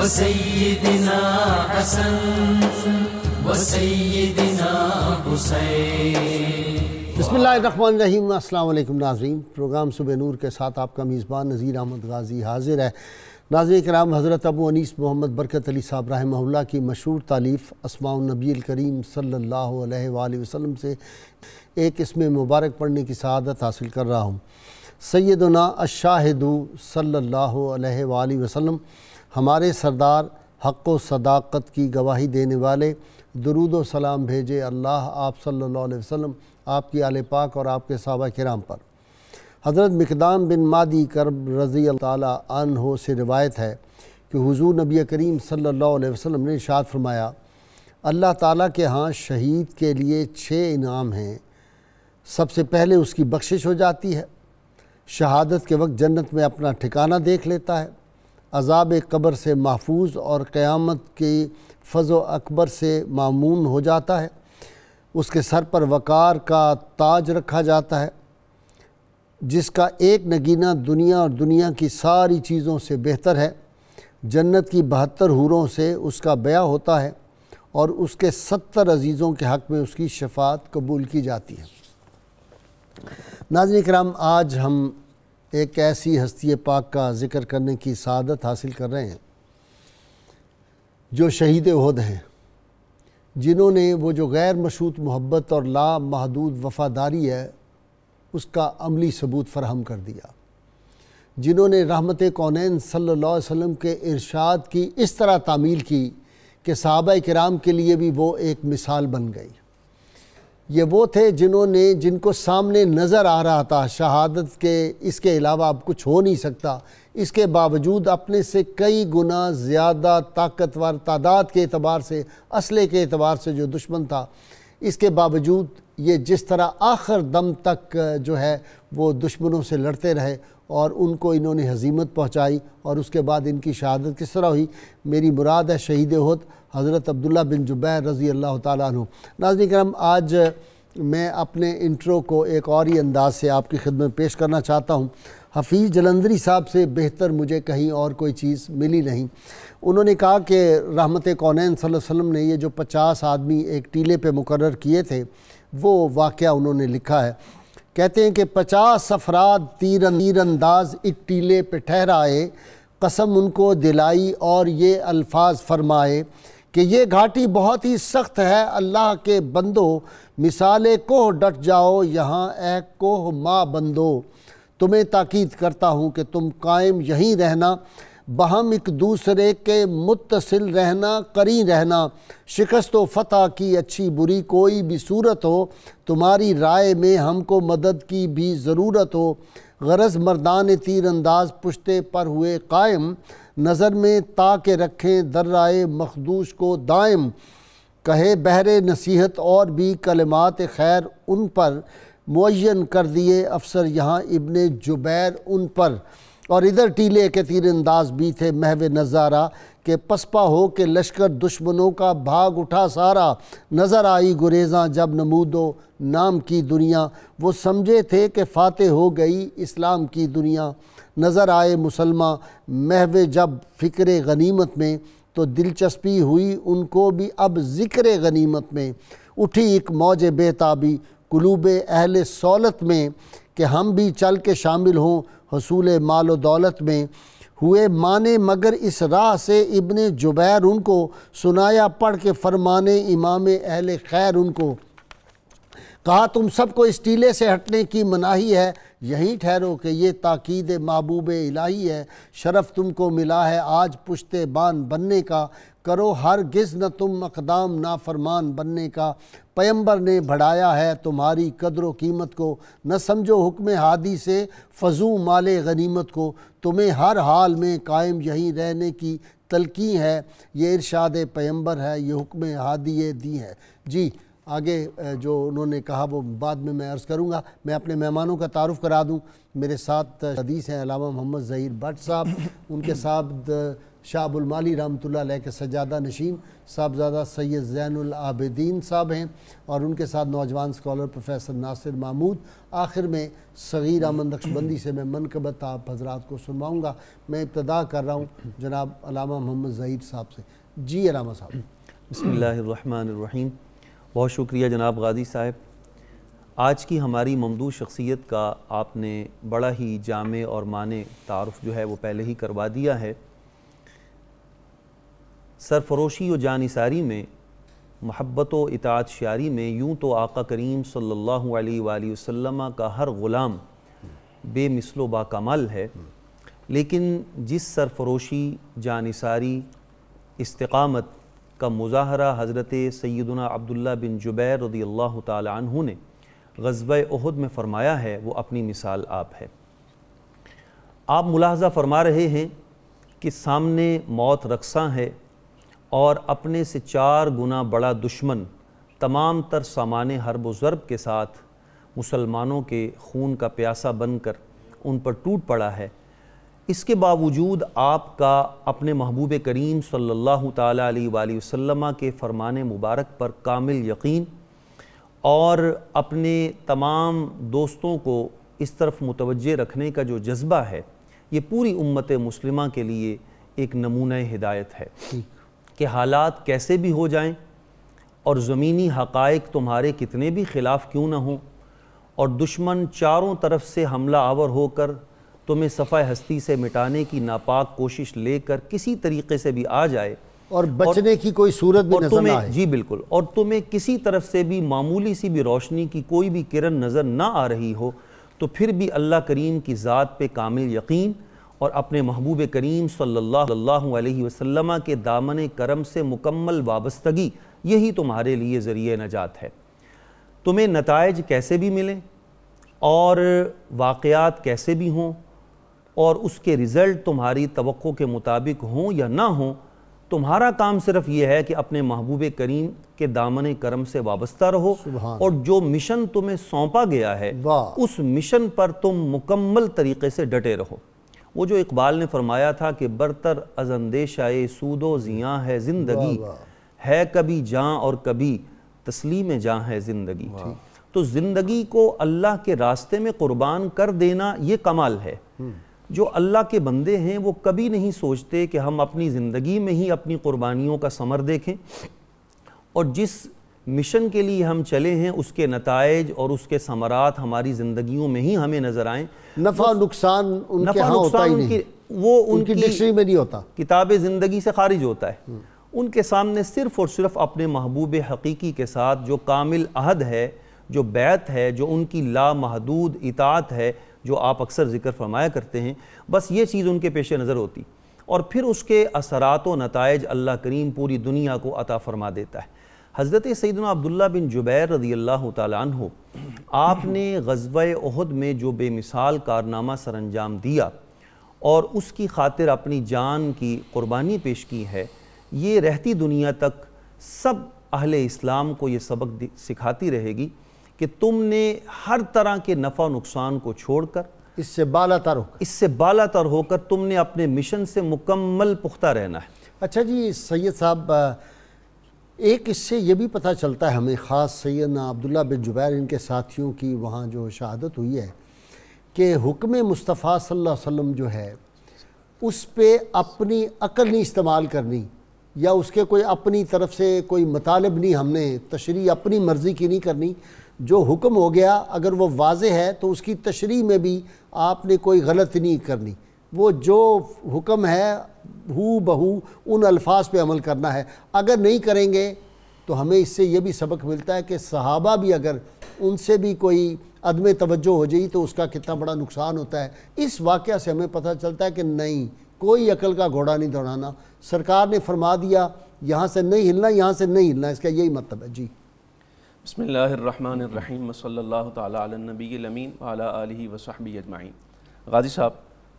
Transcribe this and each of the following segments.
وسیدنا حسن وسیدنا حسین۔ بسم اللہ الرحمن الرحیم۔ السلام علیکم ناظرین، پروگرام صبح نور کے ساتھ آپ کا میزبان نذیر احمد غازی حاضر ہے۔ ناظرین کرام، حضرت ابو انیس محمد برکت علی صاحب رحمہ اللہ کی مشہور تالیف اسماء النبی الکریم صلی اللہ علیہ وآلہ وسلم سے ایک اسم مبارک پڑھنے کی سعادت حاصل کر رہا ہوں۔ سیدنا الشاہد صلی اللہ علیہ وآلہ وسلم، ہمارے سردار حق و صداقت کی گواہی دینے والے، درود و سلام بھیجے اللہ آپ صلی اللہ علیہ وسلم، آپ کی آل پاک اور آپ کے صحابہ کرام پر۔ حضرت مقدام بن مادی کرب رضی اللہ تعالیٰ عنہ سے روایت ہے کہ حضور نبی کریم صلی اللہ علیہ وسلم نے ارشاد فرمایا، اللہ تعالیٰ کے ہاں شہید کے لیے 6 انعام ہیں۔ سب سے پہلے اس کی بخشش ہو جاتی ہے، شہادت کے وقت جنت میں اپنا ٹھکانہ دیکھ لیتا ہے، عذاب قبر سے محفوظ اور قیامت کی فضل اکبر سے مامون ہو جاتا ہے، اس کے سر پر وقار کا تاج رکھا جاتا ہے جس کا ایک نگینہ دنیا اور دنیا کی ساری چیزوں سے بہتر ہے، جنت کی 72 حوروں سے اس کا بیعہ ہوتا ہے اور اس کے 70 عزیزوں کے حق میں اس کی شفاعت قبول کی جاتی ہے۔ ناظرین کرام، آج ہم ایک ایسی ہستی پاک کا ذکر کرنے کی سعادت حاصل کر رہے ہیں جو شہید احد ہیں، جنہوں نے وہ جو غیر مشروط محبت اور لا محدود وفاداری ہے اس کا عملی ثبوت فراہم کر دیا، جنہوں نے رحمت کونین صلی اللہ علیہ وسلم کے ارشاد کی اس طرح تعمیل کی کہ صحابہ کرام کے لیے بھی وہ ایک مثال بن گئی۔ یہ وہ تھے جن کو سامنے نظر آ رہا تھا شہادت کے اس کے علاوہ اب کچھ ہو نہیں سکتا، اس کے باوجود اپنے سے کئی گنا زیادہ طاقتور تعداد کے اعتبار سے، اسلحے کے اعتبار سے جو دشمن تھا، اس کے باوجود یہ جس طرح آخر دم تک جو ہے وہ دشمنوں سے لڑتے رہے اور ان کو انہوں نے ہزیمت پہنچائی، اور اس کے بعد ان کی شہادت کس طرح ہوئی، میری مراد ہے شہید احد حضرت عبداللہ بن جبیر رضی اللہ تعالیٰ عنہ۔ ناظرین کرام، آج میں اپنے انٹرو کو ایک اور ہی انداز سے آپ کی خدمت پیش کرنا چاہتا ہوں۔ حفیظ جلندری صاحب سے بہتر مجھے کہیں اور کوئی چیز ملی نہیں۔ انہوں نے کہا کہ رحمت کونین صلی اللہ علیہ وسلم نے یہ جو 50 آدمی ایک ٹیلے پہ مقرر کیے تھے، وہ واقعہ انہوں نے لکھا ہے۔ کہتے ہیں کہ 50 افراد تیر انداز ایک ٹیلے پہ ٹھہرائے، قسم ان کو دلائی اور یہ الفاظ فرمائے کہ یہ گھاٹی بہت ہی سخت ہے، اللہ کے بندو مثال کوہ ڈٹ جاؤ یہاں، اے کوہ ماں بندو، تمہیں تاکید کرتا ہوں کہ تم قائم یہیں رہنا، بہم ایک دوسرے کے متصل رہنا، قرین رہنا، شکست و فتح کی اچھی بری کوئی بھی صورت ہو، تمہاری رائے میں ہم کو مدد کی بھی ضرورت ہو، غرض مردان تیر انداز پشتے پر ہوئے قائم، نظر میں تاکہ رکھیں درائے مخدوش کو دائم، کہے بہر نصیحت اور بھی کلمات خیر ان پر، معین کر دیے افسر یہاں ابن جبیر ان پر، اور ادھر ٹیلے کے تیر انداز بھی تھے محو نظارہ کہ پسپا ہو کہ لشکر دشمنوں کا بھاگ اٹھا سارا، نظر آئی گریزاں جب نمود و نام کی دنیا، وہ سمجھے تھے کہ فاتح ہو گئی اسلام کی دنیا، نظر آئے مسلمان محو جب فکر غنیمت میں، تو دلچسپی ہوئی ان کو بھی اب ذکر غنیمت میں، اٹھی ایک موج بےتابی قلوب اہل سولت میں کہ ہم بھی چل کے شامل ہوں حصول مال و دولت میں، ہوئے مانے مگر اس راہ سے ابن جبیر ان کو، سنایا پڑھ کے فرمانے امام اہل خیر ان کو، کہا تم سب کو اس ٹیلے سے ہٹنے کی مناہی ہے، یہیں ٹھہرو کہ یہ تاکید محبوب الہی ہے، شرف تم کو ملا ہے آج پشت بان بننے کا، کرو ہرگز نہ تم اقدام نافرمان بننے کا، پیمبر نے بڑھایا ہے تمہاری قدر و قیمت کو، نہ سمجھو حکم ہادی سے فضو مال غنیمت کو، تمہیں ہر حال میں قائم یہیں رہنے کی تلقین ہے، یہ ارشاد پیمبر ہے، یہ حکم ہادی دی ہے۔ جی آگے جو انہوں نے کہا وہ بعد میں عرض کروں گا. میں اپنے مہمانوں کا تعارف کرا دوں. میرے ساتھ حدیث ہیں علامہ محمد ظہیر بٹ صاحب، ان کے ساتھ شاہ ابو المالی رحمۃ اللہ علیہ کے سجادہ نشین صاحبزادہ سید زین العابدین صاحب ہیں، اور ان کے ساتھ نوجوان اسکالر پروفیسر ناصر محمود. آخر میں صغیر احمد نقشبندی سے میں منقبت آپ حضرات کو سنواؤں گا. میں ابتدا کر رہا ہوں جناب علامہ محمد ظہیر صاحب سے. جی علامہ صاحب. بسم اللہ الرحمن الرحیم. بہت شکریہ جناب غازی صاحب. آج کی ہماری ممدوح شخصیت کا آپ نے بڑا ہی جامع اور معنی تعارف جو ہے وہ پہلے ہی کروا دیا ہے. سرفروشی و جانثاری میں، محبت و اطاعت شیاری میں یوں تو آقا کریم صلی اللہ علیہ وآلہ وسلم کا ہر غلام بے مثل و با کمال ہے، لیکن جس سرفروشی، جانثاری، استقامت کا مظاہرہ حضرت سیدنا عبداللہ بن جبیر رضی اللہ تعالی عنہ نے غزوہ احد میں فرمایا ہے، وہ اپنی مثال آپ ہے. آپ ملاحظہ فرما رہے ہیں کہ سامنے موت رقصاں ہے، اور اپنے سے 4 گنا بڑا دشمن تمام تر سامان حرب و ضرب کے ساتھ مسلمانوں کے خون کا پیاسا بن کر ان پر ٹوٹ پڑا ہے. اس کے باوجود آپ کا اپنے محبوب کریم صلی اللہ تعالیٰ علیہ وآلہ وسلم کے فرمان مبارک پر کامل یقین، اور اپنے تمام دوستوں کو اس طرف متوجہ رکھنے کا جو جذبہ ہے، یہ پوری امت مسلمہ کے لیے ایک نمونہ ہدایت ہے کہ حالات کیسے بھی ہو جائیں اور زمینی حقائق تمہارے کتنے بھی خلاف کیوں نہ ہوں، اور دشمن چاروں طرف سے حملہ آور ہو کر تمہیں صفحہ ہستی سے مٹانے کی ناپاک کوشش لے کر کسی طریقے سے بھی آ جائے، اور بچنے کی کوئی صورت بھی نظر نہ آئے. جی بالکل. اور تمہیں کسی طرف سے بھی معمولی سی بھی روشنی کی کوئی بھی کرن نظر نہ آ رہی ہو، تو پھر بھی اللہ کریم کی ذات پہ کامل یقین اور اپنے محبوب کریم صلی اللہ علیہ وسلم کے دامن کرم سے مکمل وابستگی، یہی تمہارے لیے ذریعہ نجات ہے. تمہیں نتائج کیسے بھی ملیں اور واقعات کیسے بھی ہوں، اور اس کے رزلٹ تمہاری توقع کے مطابق ہوں یا نہ ہوں، تمہارا کام صرف یہ ہے کہ اپنے محبوب کریم کے دامن کرم سے وابستہ رہو، اور جو مشن تمہیں سونپا گیا ہے اس مشن پر تم مکمل طریقے سے ڈٹے رہو. وہ جو اقبال نے فرمایا تھا کہ برتر از اندیشہ سود و زیاں ہے زندگی، ہے کبھی جاں اور کبھی تسلیم جاں ہے زندگی. تو زندگی کو اللہ کے راستے میں قربان کر دینا یہ کمال ہے. جو اللہ کے بندے ہیں وہ کبھی نہیں سوچتے کہ ہم اپنی زندگی میں ہی اپنی قربانیوں کا ثمر دیکھیں، اور جس مشن کے لیے ہم چلے ہیں اس کے نتائج اور اس کے ثمرات ہماری زندگیوں میں ہی ہمیں نظر آئیں. نفع نقصان ان کے ہاں ہوتا ہی نہیں، وہ ان کی ڈکشنری میں نہیں ہوتا، کتاب زندگی سے خارج ہوتا ہے. ان کے سامنے صرف اور صرف اپنے محبوب حقیقی کے ساتھ جو کامل عہد ہے، جو بیعت ہے، جو ان کی لامحدود اطاعت ہے، جو آپ اکثر ذکر فرمایا کرتے ہیں، بس یہ چیز ان کے پیش نظر ہوتی، اور پھر اس کے اثرات و نتائج اللہ کریم پوری دنیا کو عطا فرما دیتا ہے. حضرت سیدنا عبداللہ بن جبیر رضی اللہ تعالیٰ عنہ، آپ نے غزوہ احد میں جو بے مثال کارنامہ سر انجام دیا اور اس کی خاطر اپنی جان کی قربانی پیش کی ہے، یہ رہتی دنیا تک سب اہل اسلام کو یہ سبق سکھاتی رہے گی کہ تم نے ہر طرح کے نفع و نقصان کو چھوڑ کر اس سے بالا تر ہو کر تم نے اپنے مشن سے مکمل پختہ رہنا ہے. اچھا جی سید صاحب، ایک اس سے یہ بھی پتہ چلتا ہے ہمیں، خاص سیدنا عبداللہ بن جبیر ان کے ساتھیوں کی وہاں جو شہادت ہوئی ہے، کہ حکم مصطفیٰ صلی اللہ علیہ وسلم جو ہے اس پہ اپنی عقل نہیں استعمال کرنی، یا اس کے کوئی اپنی طرف سے کوئی مطالب نہیں، ہم نے تشریح اپنی مرضی کی نہیں کرنی. جو حکم ہو گیا اگر وہ واضح ہے تو اس کی تشریح میں بھی آپ نے کوئی غلط نہیں کرنی. وہ جو حکم ہے ہو بہو ان الفاظ پہ عمل کرنا ہے. اگر نہیں کریں گے تو ہمیں اس سے یہ بھی سبق ملتا ہے کہ صحابہ بھی اگر ان سے بھی کوئی عدم توجہ ہو جائے تو اس کا کتنا بڑا نقصان ہوتا ہے. اس واقعہ سے ہمیں پتہ چلتا ہے کہ نہیں، کوئی عقل کا گھوڑا نہیں دوڑانا. سرکار نے فرما دیا یہاں سے نہیں ہلنا، یہاں سے نہیں ہلنا، اس کا یہی مطلب ہے. جی بسم اللہ الرحمن الرحیم، صلی اللہ تعالیٰ علی النبی الامین وعلی آلہ وصحبہ اجمعین. غازی صاحب،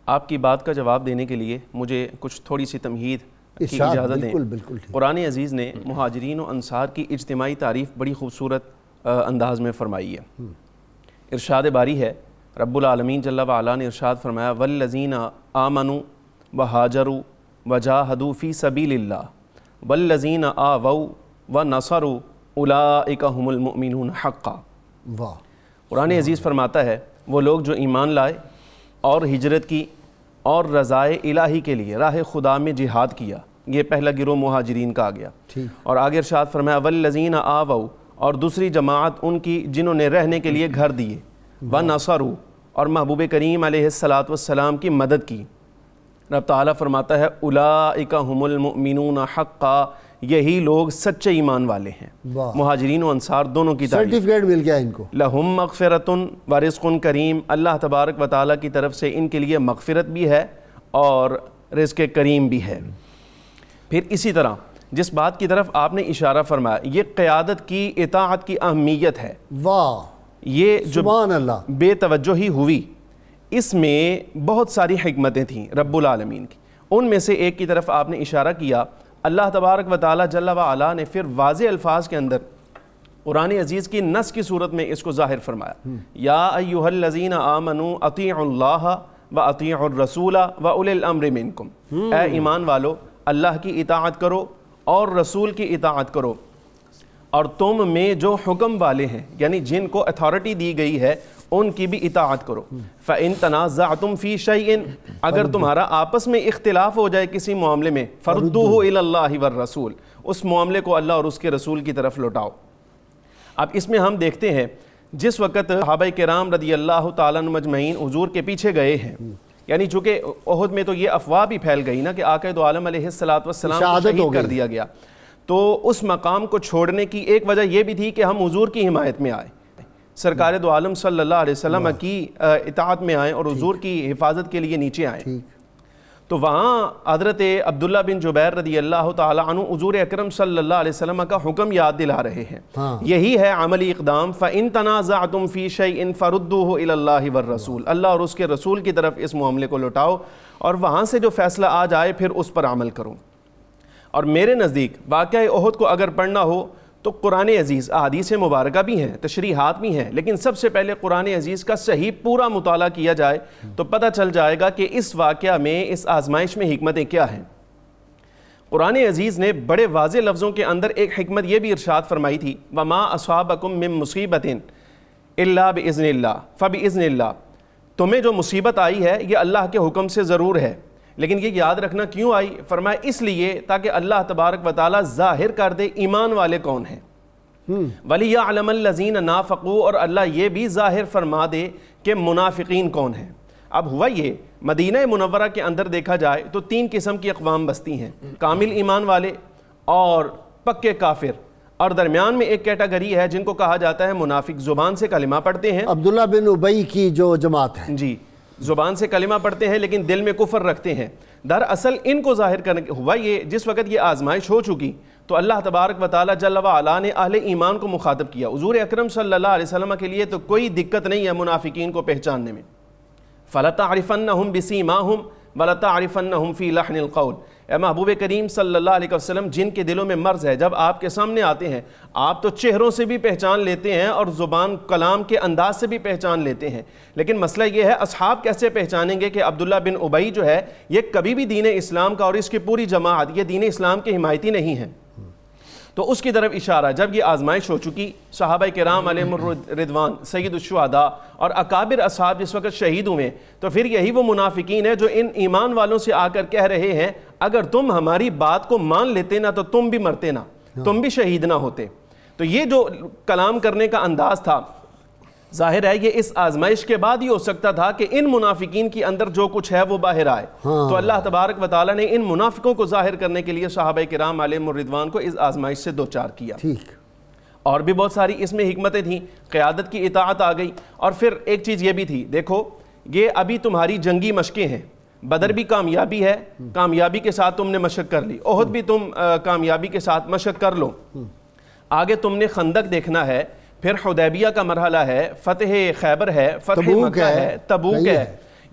آپ کی بات کا جواب دینے کے لیے مجھے کچھ تھوڑی سی تمہید کی اجازت دیں، بالکل قرآن عزیز نے مہاجرین و انصار کی اجتماعی تعریف بڑی خوبصورت انداز میں فرمائی ہے۔ ارشاد باری ہے، رب العالمین جل وعلا نے ارشاد فرمایا والذین آمنوا وہاجروا وجاہدوا فی سبیل اللہ والذین آووا ونصروا اولئک هم المؤمنون حقا۔ واہ، قرآن عزیز فرماتا ہے وہ لوگ جو ایمان لائے اور ہجرت کی اور رضائے الہی کے لیے راہ خدا میں جہاد کیا، یہ پہلا گروہ مہاجرین کا آ گیا۔ اور آگے ارشاد فرمایا والذین آووا، اور دوسری جماعت ان کی جنہوں نے رہنے کے لیے گھر دیے، وَنَصَرُوا، اور محبوب کریم علیہ السلام کی مدد کی۔ رب تعالیٰ فرماتا ہے اولئک هم المؤمنون حقا، یہی لوگ سچے ایمان والے ہیں۔ مہاجرین و انصار دونوں کی تعریف، سرٹیفکیٹ مل گیا ان کو۔ لہم مغفرۃ ورزق کریم، اللہ تبارک و تعالیٰ کی طرف سے ان کے لیے مغفرت بھی ہے اور رزق کریم بھی ہے۔ پھر اسی طرح جس بات کی طرف آپ نے اشارہ فرمایا، یہ قیادت کی اطاعت کی اہمیت ہے۔ واہ، یہ جو سبحان اللہ، بے توجہی ہوئی، اس میں بہت ساری حکمتیں تھیں رب العالمین کی، ان میں سے ایک کی طرف آپ نے اشارہ کیا۔ اللہ تبارک و تعالیٰ جل وعلا نے پھر واضح الفاظ کے اندر قرآن عزیز کی نص کی صورت میں اس کو ظاہر فرمایا، یا ایہا الذین آمنوا اطیعوا اللہ واطیعوا الرسول واولی الامر منکم، اے ایمان والو اللہ کی اطاعت کرو اور رسول کی اطاعت کرو، اور تم میں جو حکم والے ہیں یعنی جن کو اتھارٹی دی گئی ہے ان کی بھی اطاعت کرو۔ فَإِن تَنَازَعْتُمْ فِي شَيْءٍ، اگر تمہارا آپس میں اختلاف ہو جائے کسی معاملے میں، فَرُدُّوهُ إِلَى اللَّهِ وَالرَّسُولِ، اس معاملے کو اللہ اور اس کے رسول کی طرف لوٹاؤ۔ اب اس میں ہم دیکھتے ہیں جس وقت صحابہ کرام رضی اللہ تعالیٰ عنہ مجمعین حضور کے پیچھے گئے ہیں، یعنی چونکہ احد میں تو یہ افواہ بھی پھیل گئی نا کہ آقا دو عالم علیہ السلام کو شہید کر دیا گیا، تو اس مقام کو چھوڑنے کی ایک وجہ یہ بھی تھی کہ ہم حضور کی حمایت میں آئے، سرکار دو عالم صلی اللہ علیہ وسلم کی اطاعت میں آئیں اور حضور کی حفاظت کے لیے نیچے آئیں۔ تو وہاں حضرت عبداللہ بن جبیر رضی اللہ تعالیٰ عنہ حضور اکرم صلی اللہ علیہ وسلم کا حکم یاد دلا رہے ہیں، یہی ہے عملی اقدام، فَإِن تَنَازَعْتُمْ فِي شَيْءٍ فَرُدُّوهُ إِلَى اللَّهِ وَالرَّسُولِ، اللہ اور اس کے رسول کی طرف اس معاملے کو لوٹاؤ اور وہاں سے جو فیصلہ آ جائے پھر اس پر عمل کرو۔ اور میرے نزدیک واقعہ احد کو اگر پڑھنا ہو تو قرآن عزیز احادیث مبارکہ بھی ہیں، تشریحات بھی ہیں، لیکن سب سے پہلے قرآن عزیز کا صحیح پورا مطالعہ کیا جائے تو پتہ چل جائے گا کہ اس واقعہ میں، اس آزمائش میں حکمتیں کیا ہیں۔ قرآن عزیز نے بڑے واضح لفظوں کے اندر ایک حکمت یہ بھی ارشاد فرمائی تھی، وَمَا أَصَابَكُم مِّن مُّصِيبَةٍ إِلَّا بِإِذْنِ اللَّهِ فَبِإِذْنِ اللَّهِ، تمہیں جو مصیبت آئی ہے یہ اللہ کے حکم سے ضرور ہے، لیکن یہ یاد رکھنا کیوں آئی؟ فرمایا اس لیے تاکہ اللہ تبارک و تعالیٰ ظاہر کر دے ایمان والے کون ہیں، وَلِيَعْلَمَ الَّذِينَ نَافَقُوا، اور اللہ یہ بھی ظاہر فرما دے کہ منافقین کون ہیں۔ اب ہوا یہ مدینہ منورہ کے اندر دیکھا جائے تو تین قسم کی اقوام بستی ہیں، کامل ایمان والے اور پکے کافر، اور درمیان میں ایک کیٹیگری ہے جن کو کہا جاتا ہے منافق، زبان سے کلمہ پڑھتے ہیں، عبداللہ بن ابی کی جو جماعت ہے، جی زبان سے کلمہ پڑھتے ہیں لیکن دل میں کفر رکھتے ہیں۔ دراصل ان کو ظاہر کرنے ہوا یہ جس وقت یہ آزمائش ہو چکی تو اللہ تبارک و تعالیٰ جل وعلا نے اہل ایمان کو مخاطب کیا۔ حضور اکرم صلی اللہ علیہ وسلم کے لیے تو کوئی دقت نہیں ہے منافقین کو پہچاننے میں، فَلَتَعْرِفَنَّهُمْ بِسِيمَاهُمْ وَلَتَعْرِفَنَّهُمْ فِي لَحْنِ الْقَوْلِ، اے محبوب کریم صلی اللہ علیہ وسلم جن کے دلوں میں مرض ہے جب آپ کے سامنے آتے ہیں آپ تو چہروں سے بھی پہچان لیتے ہیں اور زبان کلام کے انداز سے بھی پہچان لیتے ہیں، لیکن مسئلہ یہ ہے اصحاب کیسے پہچانیں گے کہ عبداللہ بن ابی جو ہے یہ کبھی بھی دین اسلام کا اور اس کی پوری جماعت یہ دین اسلام کے حمایتی نہیں ہے۔ تو اس کی طرف اشارہ جب یہ آزمائش ہو چکی، صحابہ کرام علیہم الرضوان، سید الشہداء اور اکابر اصحاب جس وقت شہید ہوئے، تو پھر یہی وہ منافقین ہیں جو ان ایمان والوں سے آ کر کہہ رہے ہیں اگر تم ہماری بات کو مان لیتے نا تو تم بھی مرتے نا، تم بھی شہید نہ ہوتے۔ تو یہ جو کلام کرنے کا انداز تھا ظاہر ہے یہ اس آزمائش کے بعد ہی ہو سکتا تھا کہ ان منافقین کی اندر جو کچھ ہے وہ باہر آئے، تو اللہ تبارک و تعالیٰ نے ان منافقوں کو ظاہر کرنے کے لیے صحابہ کرام علیہم الرضوان کو اس آزمائش سے دوچار کیا۔ اور بھی بہت ساری اس میں حکمتیں تھیں، قیادت کی اطاعت آ گئی، اور پھر ایک چیز یہ بھی تھی، دیکھو یہ ابھی تمہاری جنگی مشقیں ہیں، بدر بھی کامیابی ہے، کامیابی کے ساتھ تم نے مشق کر لی، احد بھی تم کامیابی کے ساتھ مشق کر لو، آگے تم نے خندق دیکھنا ہے، پھر حدیبیہ کا مرحلہ ہے، فتح خیبر ہے، فتح مکہ ہے، تبوک ہے،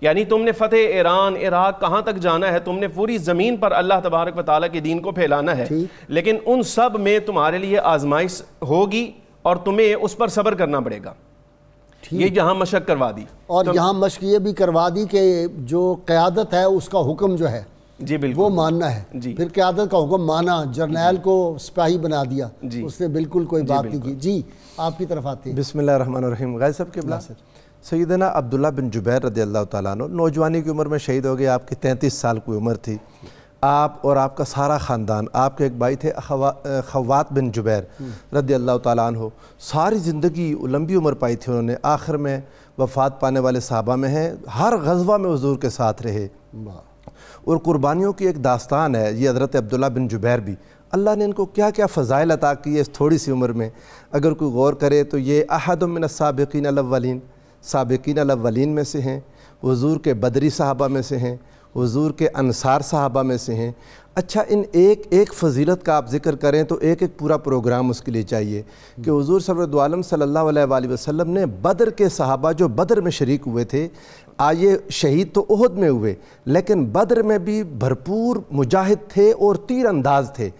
یعنی تم نے فتح ایران عراق کہاں تک جانا ہے, تم نے پوری زمین پر اللہ تبارک و تعالیٰ کے دین کو پھیلانا ہے, لیکن ان سب میں تمہارے لیے آزمائش ہوگی اور تمہیں اس پر صبر کرنا پڑے گا. یہ یہاں مشق کروا دی, اور یہاں مشق یہ بھی کروا دی کہ جو قیادت ہے اس کا حکم جو ہے جی بالکل وہ ماننا ہے. پھر قیادت کا حکم مانا, جرنیل کو سپاہی بنا دیا, اس نے بالکل کوئی بات نہیں کی. جی آپ کی طرف آتے ہیں. بسم اللہ الرحمن الرحیم. غازی صاحب قبلہ, سیدنا عبداللہ بن جبیر رضی اللہ تعالیٰ عنہ نوجوانی کی عمر میں شہید ہو گئے. آپ کی 33 سال کی عمر تھی. آپ اور آپ کا سارا خاندان, آپ کے ایک بھائی تھے خوات بن جبیر رضی اللہ تعالیٰ عنہ, ساری زندگی لمبی عمر پائی تھی انہوں نے, آخر میں وفات پانے والے صحابہ میں ہیں. ہر غزوہ میں حضور کے ساتھ رہے اور قربانیوں کی ایک داستان ہے یہ حضرت عبداللہ بن جبیر بھی. اللہ نے ان کو کیا کیا فضائل عطا کی ہے اس تھوڑی سی عمر میں, اگر کوئی غور کرے تو یہ احد من السابقین الاولین, سابقین الاولین میں سے ہیں, حضور کے بدری صحابہ میں سے ہیں, حضور کے انصار صحابہ میں سے ہیں. اچھا, ان ایک ایک فضیلت کا آپ ذکر کریں تو ایک ایک پورا پروگرام اس کے لیے چاہیے کہ حضور سرور دو عالم صلی اللہ علیہ وآلہ وسلم نے بدر کے صحابہ جو بدر میں شریک ہوئے تھے, آئے شہید تو احد میں ہوئے لیکن بدر میں بھی بھرپور مجاہد تھے اور تیر انداز تھے.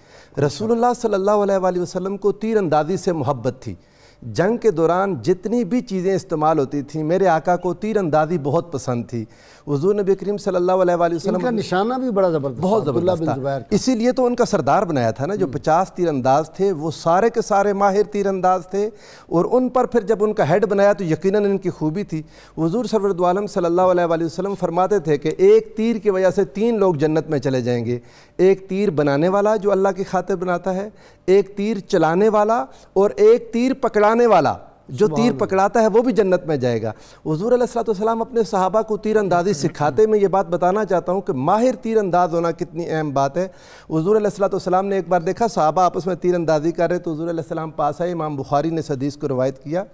رسول اللہ صلی اللہ علیہ وآلہ وسلم کو تیر اندازی سے محبت تھی. جنگ کے دوران جتنی بھی چیزیں استعمال ہوتی تھیں میرے آقا کو تیر اندازی بہت پسند تھی. حضور نبی کریم صلی اللہ علیہ وآلہ وسلم ان کا نشانہ بھی بڑا زبردست, بہت زبردست تھا, اسی لیے تو ان کا سردار بنایا تھا نا. جو 50 تیر انداز تھے وہ سارے کے سارے ماہر تیر انداز تھے, اور ان پر پھر جب ان کا ہیڈ بنایا تو یقیناً ان کی خوبی تھی. حضور سرور دو عالم صلی اللہ علیہ وآلہ وسلم فرماتے تھے کہ ایک تیر کی وجہ سے 3 لوگ جنت میں چلے جائیں گے. ایک تیر بنانے والا جو اللہ کی خاطر بناتا ہے, ایک تیر چلانے والا, اور ایک تیر پکڑانے والا جو تیر پکڑاتا ہے وہ بھی جنت میں جائے گا. حضور علیہ السلام اپنے صحابہ کو تیر اندازی سکھاتے. میں یہ بات بتانا چاہتا ہوں کہ ماہر تیر انداز ہونا کتنی اہم بات ہے. حضور علیہ السلام نے ایک بار دیکھا صحابہ آپس میں تیر اندازی کر رہے تو حضور علیہ السلام پاس آئے. امام بخاری نے اس حدیث کو روایت کیا.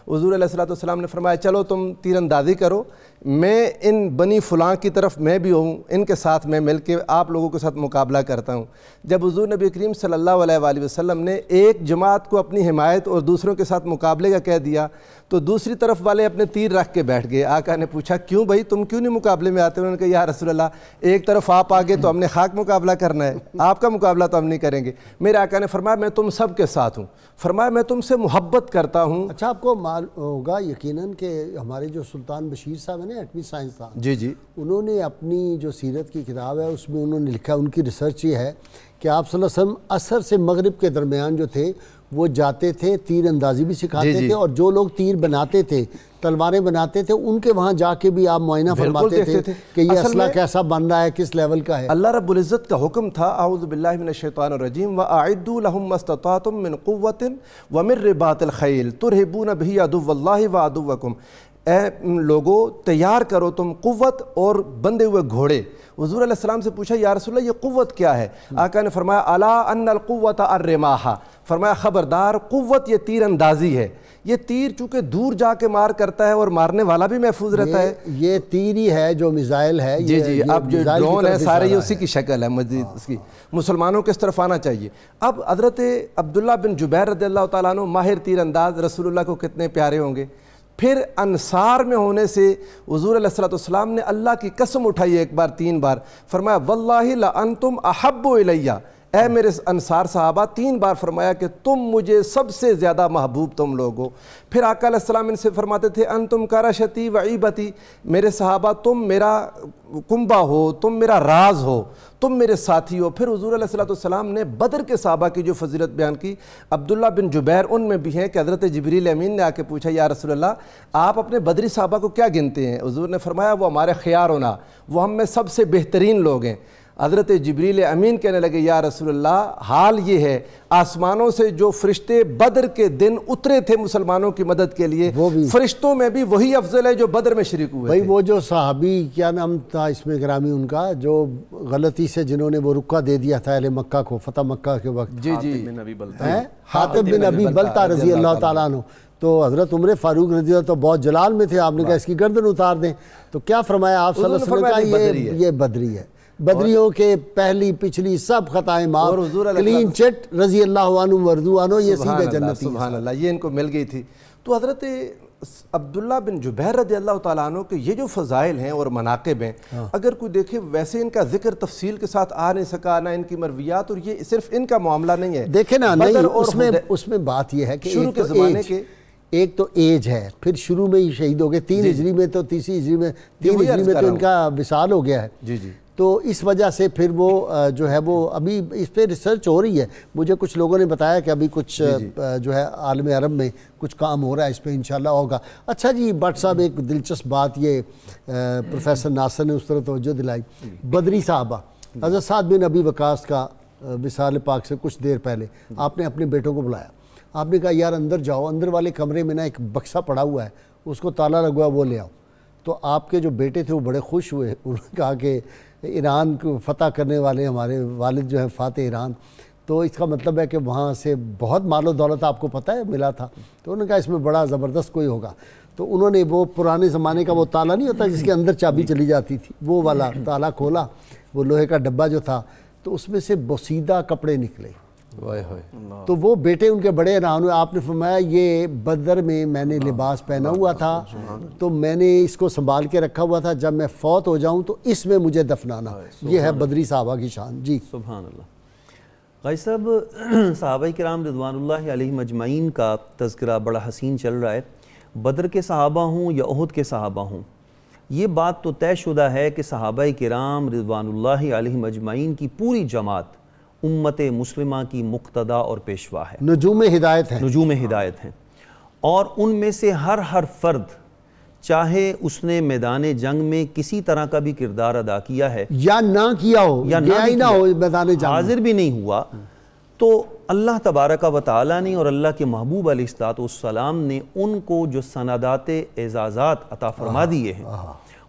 حضور علیہ السلام نے فرمایا چلو تم تیر اندازی کرو, میں ان بنی فلاں کی طرف میں بھی ہوں, ان کے ساتھ میں مل کے آپ لوگوں کے ساتھ مقابلہ کرتا ہوں. جب حضور نبی کریم صلی اللہ علیہ وآلہ وسلم نے ایک جماعت کو اپنی حمایت اور دوسروں کے ساتھ مقابلے کا کہہ دیا تو دوسری طرف والے اپنے تیر رکھ کے بیٹھ گئے. آقا نے پوچھا کیوں بھائی تم کیوں نہیں مقابلے میں آتے؟ انہوں نے کہا یا رسول اللہ ایک طرف آپ آگے تو ہم نے خاک مقابلہ کرنا ہے, آپ کا مقابلہ تو ہم نہیں کریں گے. میرے آقا نے فرمایا میں تم سب کے ساتھ ہوں, فرمایا میں تم سے محبت کرتا ہوں. اچھا آپ کو معلوم ہوگا یقیناً کہ ہمارے جو سلطان بشیر صاحب ہیں نا ایٹمی سائنسدان, جی انہوں نے اپنی جو سیرت کی کتاب ہے اس میں انہوں نے لکھا, ان کی ریسرچ یہ ہے کہ آپ صلی اللہ علیہ وسلم عصر سے مغرب کے درمیان جو تھے وہ جاتے تھے, تیر اندازی بھی سکھاتے تھے, اور جو لوگ تیر بناتے تھے تلواریں بناتے تھے ان کے وہاں جا کے بھی آپ معائنہ فرماتے تھے کہ یہ اسلحہ کیسا بن رہا ہے, کس لیول کا ہے. اللہ رب العزت کا حکم تھا اعوذ باللہ من الشیطان الرجیم وَأَعِدُّوا لَهُمْ مَا اسْتَطَعْتُم مِّن قُوَّةٍ وَمِن رِّبَاطِ الْخَيْلِ تُرْهِبُونَ بِهِ عَدُوَّ اللَّهِ وَعَدُوَّكُمْ, اے لوگو تیار کرو تم قوت اور بندے ہوئے گھوڑے. حضور علیہ السلام سے پوچھا یا رسول اللہ یہ قوت کیا ہے؟ آقا نے فرمایا الا ان القوت الرماح, فرمایا خبردار قوت یہ تیر اندازی ہے. یہ تیر چونکہ دور جا کے مار کرتا ہے اور مارنے والا بھی محفوظ رہتا ہے. یہ تیر ہی ہے جو میزائل ہے. جی اب جو ڈرون ہے سارے یہ اسی کی شکل ہے. مزید اس کی مسلمانوں کو اس طرف آنا چاہیے. اب حضرت عبداللہ بن جبیر رضی اللہ تعالیٰ عنہ ماہر تیر انداز, رسول اللہ کو کتنے پیارے ہوں گے. پھر انصار میں ہونے سے حضور علیہ السلام نے اللہ کی قسم اٹھائی ایک بار 3 بار, فرمایا واللہ لانتم احب الیہ, اے میرے انصار صحابہ 3 بار فرمایا کہ تم مجھے سب سے زیادہ محبوب تم لوگ ہو. پھر آقا علیہ السلام ان سے فرماتے تھے انتم کرشتی وعیبتی, میرے صحابہ تم میرا کنبہ ہو, تم میرا راز ہو, تم میرے ساتھی ہو. پھر حضور علیہ السلام نے بدر کے صحابہ کی جو فضیلت بیان کی, عبداللہ بن جبیر ان میں بھی ہیں کہ حضرت جبریل امین نے آ کے پوچھا یا رسول اللہ آپ اپنے بدری صحابہ کو کیا گنتے ہیں؟ حضور نے فرمایا وہ ہمارے خیار ہونا, وہ ہم میں سب سے بہترین لوگ ہیں. حضرت جبریل امین کہنے لگے یا رسول اللہ حال یہ ہے آسمانوں سے جو فرشتے بدر کے دن اترے تھے مسلمانوں کی مدد کے لیے, فرشتوں میں بھی وہی افضل ہے جو بدر میں شریک ہوئے بھائی. وہ جو صحابی کیا نام تھا اس میں گرامی ان کا, جو غلطی سے جنہوں نے وہ رکہ دے دیا تھا اہل مکہ کو فتح مکہ کے وقت, حاتب بن ابی بلتہ رضی اللہ تعالیٰ عنہ, تو حضرت عمر فاروق رضی اللہ تو بہت جلال میں تھے, آپ نے کہا اس کی گردن اتار دیں. تو کیا فرمایا آپ صلی اللہ علیہ وسلم کا, یہ بدری ہے. بدریوں کے پہلی پچھلی سب خطائیں معاف, کلین چٹ رضی اللہ عنہ وردو عنہ, یہ سیدھے جنتی. سبحان اللہ, یہ ان کو مل گئی تھی. تو حضرت عبداللہ بن جبیر رضی اللہ تعالیٰ عنہ کے یہ جو فضائل ہیں اور مناقب ہیں، اگر کوئی دیکھے ویسے ان کا ذکر تفصیل کے ساتھ آ نہیں سکا، نہ ان کی مرویات، اور یہ صرف ان کا معاملہ نہیں ہے. دیکھیں نا، نہیں اس میں بات یہ ہے کہ شروع کے زمانے کے ایک تو ایج ہے، پھر شروع میں ہی شہید ہو گئے، 3 ہجری میں تو 3 ہجری میں تو ان کا وصال ہو گیا ہے. جی جی. تو اس وجہ سے پھر وہ جو ہے وہ ابھی اس پہ ریسرچ ہو رہی ہے. مجھے کچھ لوگوں نے بتایا کہ ابھی کچھ جو ہے عالم عرب میں کچھ کام ہو رہا ہے، اس پہ انشاءاللہ ہوگا. اچھا جی بٹ صاحب، ایک دلچسپ بات یہ پروفیسر ناصر نے اس طرح توجہ دلائی، بدری صحابہ. حضرت سعد بن ابی وقاص کا وصال پاک سے کچھ دیر پہلے آپ نے اپنے بیٹوں کو بلایا. آپ نے کہا یار اندر جاؤ، اندر والے کمرے میں نا ایک بکسا پڑا ہوا ہے، اس کو تالا لگوا وہ لے آؤ. تو آپ کے جو بیٹے تھے وہ بڑے خوش ہوئے. انہوں نے کہا کہ ایران کو فتح کرنے والے ہمارے والد جو ہیں فاتح ایران، تو اس کا مطلب ہے کہ وہاں سے بہت مال و دولت آپ کو پتہ ہے ملا تھا. تو انہوں نے کہا اس میں بڑا زبردست کوئی ہوگا. تو انہوں نے وہ پرانے زمانے کا وہ تالا نہیں ہوتا جس کے اندر چابی چلی جاتی تھی، وہ والا تالا کھولا، وہ لوہے کا ڈبہ جو تھا، تو اس میں سے بوسیدہ کپڑے نکلے. تو وہ بیٹے ان کے بڑے حیران ہوئے. آپ نے فرمایا یہ بدر میں نے لباس پہنا ہوا تھا، تو میں نے اس کو سنبھال کے رکھا ہوا تھا، جب میں فوت ہو جاؤں تو اس میں مجھے دفنانا. یہ ہے بدری صحابہ کی شان. جی سبحان اللہ. غازی صاحب، صحابہ کرام رضوان اللہ علیہم اجمعین کا تذکرہ بڑا حسین چل رہا ہے. بدر کے صحابہ ہوں یا احد کے صحابہ ہوں، یہ بات تو طے شدہ ہے کہ صحابہ کرام رضوان اللہ علیہم اجمعین کی پوری جماعت امت مسلمہ کی مقتدا اور پیشوا ہے، نجوم ہدایت ہیں. نجوم ہدایت ہیں. اور ان میں سے ہر فرد، چاہے اس نے میدان جنگ میں کسی طرح کا بھی کردار ادا کیا ہے یا نہ کیا ہو، یا گیا ہی نہ ہو میدان جنگ، حاضر بھی نہیں ہوا، تو اللہ تبارک و تعالیٰ نے اور اللہ کے محبوب علیہ السلام نے ان کو جو سندات اعزازات عطا فرما دیے ہیں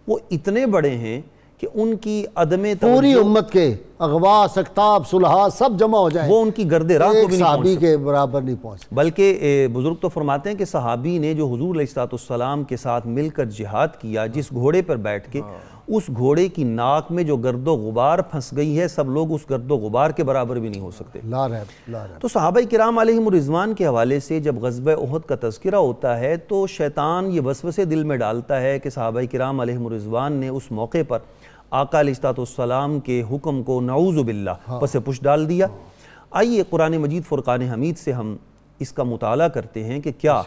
وہ اتنے بڑے ہیں کہ ان کی عدم پوری امت کے اغوا، سکتاب، صلحاء سب جمع ہو جائیں، وہ ان کی گرد راہ کو بھی نہیں صحابی کے برابر نہیں پہنچ. بلکہ بزرگ تو فرماتے ہیں کہ صحابی نے جو حضور علیہ السلام کے ساتھ مل کر جہاد کیا، جس گھوڑے پر بیٹھ کے، اس گھوڑے کی ناک میں جو گرد و غبار پھنس گئی ہے، سب لوگ اس گرد و غبار کے برابر بھی نہیں ہو سکتے. لا رہب. تو صحابہ کرام علیہم الرضوان کے حوالے سے جب غزوہ احد کا تذکرہ ہوتا ہے تو شیطان یہ وسوسے دل میں ڈالتا ہے کہ صحابہ کرام علیہم الرضوان نے اس موقع پر آقا علیہ السلام کے حکم کو نعوذ باللہ پس پش ڈال دیا. آئیے قرآن مجید فرقان حمید سے ہم اس کا مطالعہ کرتے ہیں کہ کیا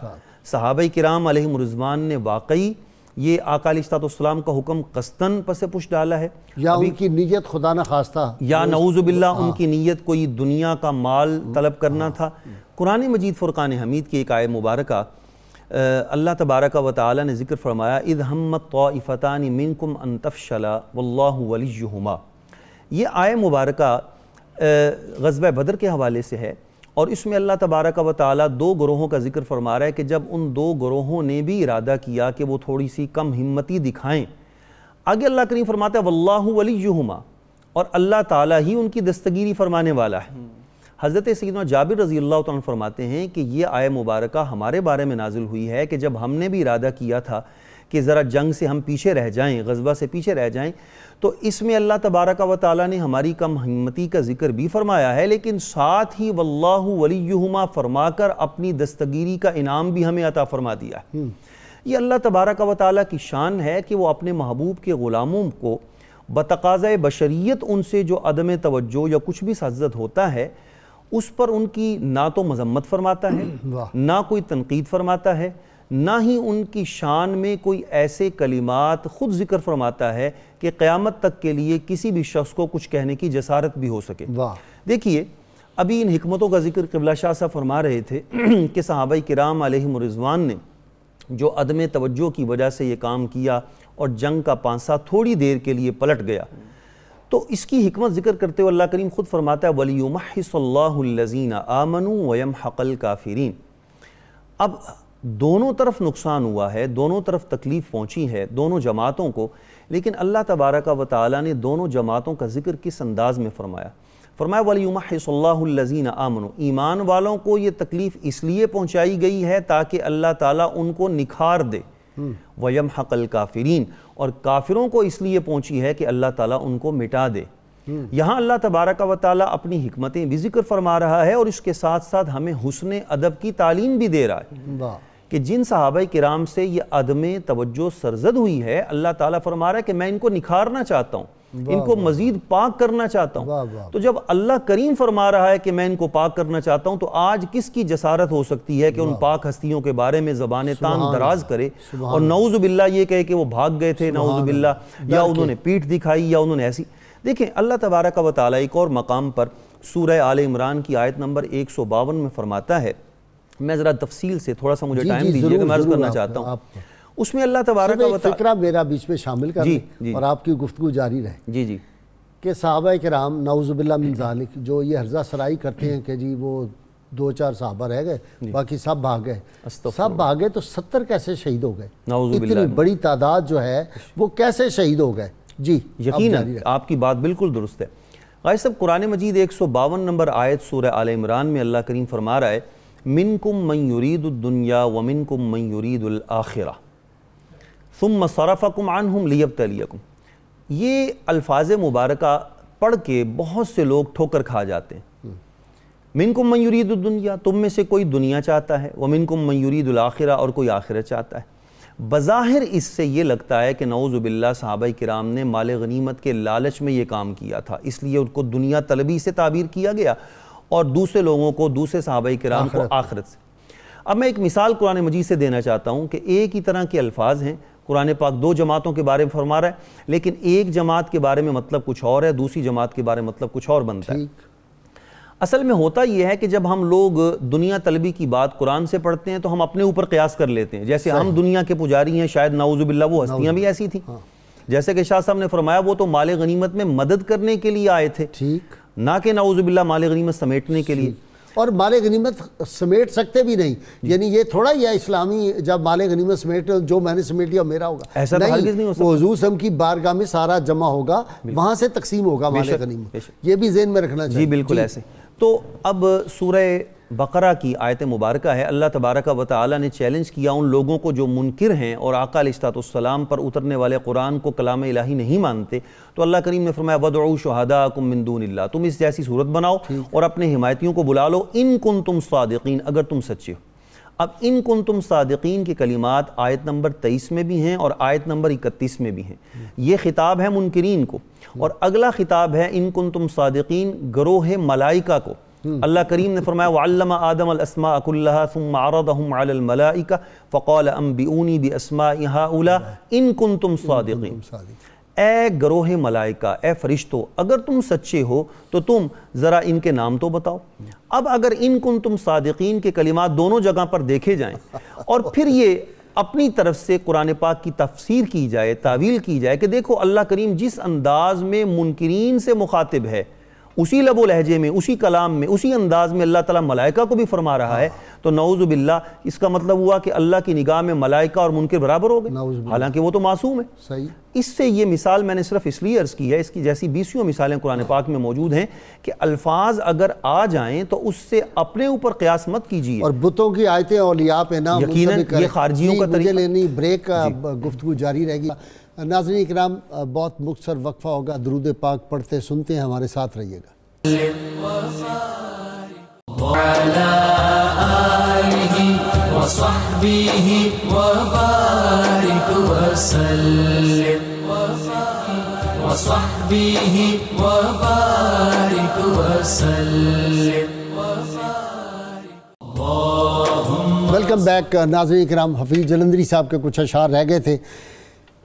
صحابہ کرام علیہم الرضوان نے واقعی یہ آقا علیہ السلام کا حکم قصداً پس پش ڈالا ہے، یا ان کی نیت خدا نہ خواستہ، یا نعوذ باللہ ان کی نیت کوئی دنیا کا مال طلب کرنا تھا. قرآن مجید فرقان حمید کی ایک آیہ مبارکہ اللہ تبارک و تعالی نے ذکر فرمایا، اذ ہمت طائفتان منکم ان تفشلا واللہ ولیہما. یہ آیہ مبارکہ غزوہ بدر کے حوالے سے ہے، اور اس میں اللہ تبارک و تعالی 2 گروہوں کا ذکر فرما رہا ہے کہ جب ان 2 گروہوں نے بھی ارادہ کیا کہ وہ تھوڑی سی کم ہمتی دکھائیں، آگے اللہ کریم فرماتا ہے واللہ ولیہما، اور اللہ تعالیٰ ہی ان کی دستگیری فرمانے والا ہے. حضرت سیدنا جابر رضی اللہ عنہ فرماتے ہیں کہ یہ آیہ مبارکہ ہمارے بارے میں نازل ہوئی ہے کہ جب ہم نے بھی ارادہ کیا تھا کہ ذرا جنگ سے ہم پیچھے رہ جائیں، غزوہ سے پیچھے رہ جائیں، تو اس میں اللہ تبارک و تعالیٰ نے ہماری کم ہمتی کا ذکر بھی فرمایا ہے، لیکن ساتھ ہی واللہ ولیہما فرما کر اپنی دستگیری کا انعام بھی ہمیں عطا فرما دیا ہے. یہ اللہ تبارک و تعالیٰ کی شان ہے کہ وہ اپنے محبوب کے غلاموں کو بتقاضۂ بشریت ان سے جو عدم توجہ یا کچھ بھی سرزد ہوتا ہے اس پر ان کی نہ تو مذمت فرماتا ہے، نہ کوئی تنقید فرماتا ہے، نہ ہی ان کی شان میں کوئی ایسے کلمات خود ذکر فرماتا ہے کہ قیامت تک کے لیے کسی بھی شخص کو کچھ کہنے کی جسارت بھی ہو سکے. دیکھیے ابھی ان حکمتوں کا ذکر قبلہ شاہ صاحب فرما رہے تھے کہ صحابہ کرام علیہم الرضوان نے جو عدم توجہ کی وجہ سے یہ کام کیا اور جنگ کا پانسا تھوڑی دیر کے لیے پلٹ گیا، تو اس کی حکمت ذکر کرتے ہوئے اللہ کریم خود فرماتا ہے وَلِيُمَحِّصَ اللَّهُ الَّذِينَ آمَنُوا وَيَمْحَقَ الْكَافِرِينَ. اب دونوں طرف نقصان ہوا ہے، دونوں طرف تکلیف پہنچی ہے دونوں جماعتوں کو، لیکن اللہ تبارک و تعالیٰ نے دونوں جماعتوں کا ذکر کس انداز میں فرمایا؟ فرمایا وَلِيُمَحِّصَ اللَّهُ الَّذِينَ آمَنُوا. ایمان والوں کو یہ تکلیف اس لیے پہنچائی گئی ہے تاکہ اللہ تعالیٰ ان کو نکھار دے. وَيَمْحَقَ الْكَافِرِينَ. اور کافروں کو اس لیے پہنچی ہے کہ اللہ تعالیٰ ان کو مٹا دے. یہاں اللہ تبارک و تعالیٰ اپنی حکمتیں بھی ذکر فرما رہا ہے اور اس کے ساتھ ساتھ ہمیں حسن ادب کی تعلیم بھی دے رہا ہے کہ جن صحابہ کرام سے یہ عدم توجہ سرزد ہوئی ہے، اللہ تعالیٰ فرما رہا ہے کہ میں ان کو نکھارنا چاہتا ہوں، ان کو مزید پاک کرنا چاہتا ہوں۔ تو جب اللہ کریم فرما رہا ہے کہ میں ان کو پاک کرنا چاہتا ہوں، تو آج کس کی جسارت ہو سکتی ہے کہ ان پاک ہستیوں کے بارے میں زبان تان دراز کرے اور نعوذ باللہ یہ کہے کہ وہ بھاگ گئے تھے، نعوذ باللہ، یا انہوں نے پیٹھ دکھائی، یا انہوں نے ایسی۔ دیکھیں اللہ تبارک و تعالیٰ ایک اور مقام پر سورہ آل عمران کی آیت نمبر 152 میں فرماتا ہے، میں ذرا تفصیل سے تھوڑا سا مجھے ٹائم دیجیے کہ میں عرض کرنا چاہتا ہوں۔ اس میں اللہ تبارک و تعالیٰ، فکرہ میرا بیچ میں شامل کر دیں اور آپ کی گفتگو جاری رہے جی کہ صحابہ کرام نعوذ باللہ من ذالک جو یہ ہرزہ سرائی کرتے ہیں کہ جی وہ 2-4 صحابہ رہ گئے، باقی سب بھاگ گئے، سب بھاگ گئے، تو 70 کیسے شہید ہو گئے؟ اتنی بڑی تعداد جو ہے وہ کیسے شہید ہو گئے؟ جی یقیناً آپ کی بات بالکل درست ہے۔ غازی صاحب قرآن مجید 152 نمبر آیت سورہ آل عمران میں اللہ کریم فرما رہا ہے، منکم من یرید الدنیا ومنکم من یرید الآخرہ ثم صرفکم عنہم لیبتلیکم۔ یہ الفاظ مبارکہ پڑھ کے بہت سے لوگ ٹھوکر کھا جاتے ہیں۔ منکم من یرید الدنیا، تم میں سے کوئی دنیا چاہتا ہے، ومنکم من یرید الآخرہ، اور کوئی آخرت چاہتا ہے۔ بظاہر اس سے یہ لگتا ہے کہ نعوذ باللہ صحابہ کرام نے مال غنیمت کے لالچ میں یہ کام کیا تھا، اس لیے ان کو دنیا طلبی سے تعبیر کیا گیا اور دوسرے لوگوں کو، دوسرے صحابہ کرام کو آخرت سے۔ اب میں ایک مثال قرآن مجید سے دینا چاہتا ہوں کہ ایک ہی طرح کے الفاظ ہیں، قرآن پاک 2 جماعتوں کے بارے میں فرما رہا ہے، لیکن ایک جماعت کے بارے میں مطلب کچھ اور ہے، دوسری جماعت کے بارے میں مطلب کچھ اور بنتا ہے۔ اصل میں ہوتا یہ ہے کہ جب ہم لوگ دنیا طلبی کی بات قرآن سے پڑھتے ہیں تو ہم اپنے اوپر قیاس کر لیتے ہیں، جیسے ہم دنیا کے پجاری ہیں، شاید نعوذ باللہ وہ ہستیاں بھی ایسی تھیں، جیسے کہ شاہ صاحب نے فرمایا وہ تو مال غنیمت میں مدد کرنے کے لیے آئے تھے، نہ کہ نعوذ باللہ مال غنیمت سمیٹنے کے لیے، اور مال غنیمت سمیٹ سکتے بھی نہیں۔ یعنی یہ تھوڑا ہی ہے اسلامی جب مال غنیمت سمیٹ جو میں نے سمیٹ لیا میرا ہوگا، ایسا تو ہرگز نہیں ہو سکتا۔ وہ حضور صلی اللہ علیہ وسلم کی بارگاہ میں سارا جمع ہوگا، وہاں سے تقسیم ہوگا مال غنیمت، یہ بھی ذہن میں رکھنا چاہیے۔ جی بالکل ایسے۔ تو اب سورہ بقرہ کی آیت مبارکہ ہے، اللہ تبارک و تعالیٰ نے چیلنج کیا ان لوگوں کو جو منکر ہیں اور آقا علیہ السلام پر اترنے والے قرآن کو کلام الہی نہیں مانتے، تو اللہ کریم نے فرمایا وَدْعُوا شُهَدَاءَكُم مِّن دُونِ اللَّهِ، تم اس جیسی صورت بناؤ اور اپنے حمایتیوں کو بلا لو، ان کنتم صادقین، اگر تم سچے ہو۔ اب ان کنتم صادقین کی کلمات آیت نمبر 23 میں بھی ہیں اور آیت نمبر 31 میں بھی ہیں، یہ خطاب ہے منکرین کو، اور اگلا خطاب ہے ان کنتم صادقین گروہ ملائکہ کو۔ اللہ کریم نے فرمایا وَعَلَّمَ آدَمَ الْأَسْمَاءَ كُلَّهَا ثُمَّ عَرَضَهُمْ عَلَى الْمَلَائِكَةِ فَقَالَ أَنْبِئُونِي بِأَسْمَاءِ هَؤُلَاءِ إِن كُنتُمْ صَادِقِينَ۔ اے گروہ ملائکہ، اے فرشتو، اگر تم سچے ہو تو تم ذرا ان کے نام تو بتاؤ۔ اب اگر ان کنتم صادقین کے کلمات دونوں جگہ پر دیکھے جائیں اور پھر یہ اپنی طرف سے قرآن پاک کی تفسیر کی جائے، تعویل کی جائے کہ دیکھو اللہ کریم جس انداز میں منکرین سے مخاطب ہے، اسی لب و لہجے میں، اسی کلام میں، اسی انداز میں اللہ تعالیٰ ملائکہ کو بھی فرما رہا ہے، تو نعوذ باللہ اس کا مطلب ہوا کہ اللہ کی نگاہ میں ملائکہ اور منکر برابر ہو گئے، حالانکہ وہ تو معصوم ہے۔ صحیح۔ اس سے یہ مثال میں نے صرف اس لیے عرض کی ہے، اس کی جیسی 20 مثالیں قرآن پاک میں موجود ہیں کہ الفاظ اگر آ جائیں تو اس سے اپنے اوپر قیاس مت کیجیے، اور بتوں کی آیتیں اولیاء پہ نہ یقیناً یہ خارجیوں کا طریقہ۔ مجھے لینی بریک کا گفتگو جاری رہے گی۔ ناظرین اکرام، بہت مختصر وقفہ ہوگا، درود پاک پڑھتے سنتے ہیں، ہمارے ساتھ رہیے گا۔ وعلى آله وصحبه وبارك وسلم وصحبه وبارك وسلم۔ ویلکم بیک ناظرین کرام، حفیظ جلندری صاحب کے کچھ اشعار رہ گئے تھے۔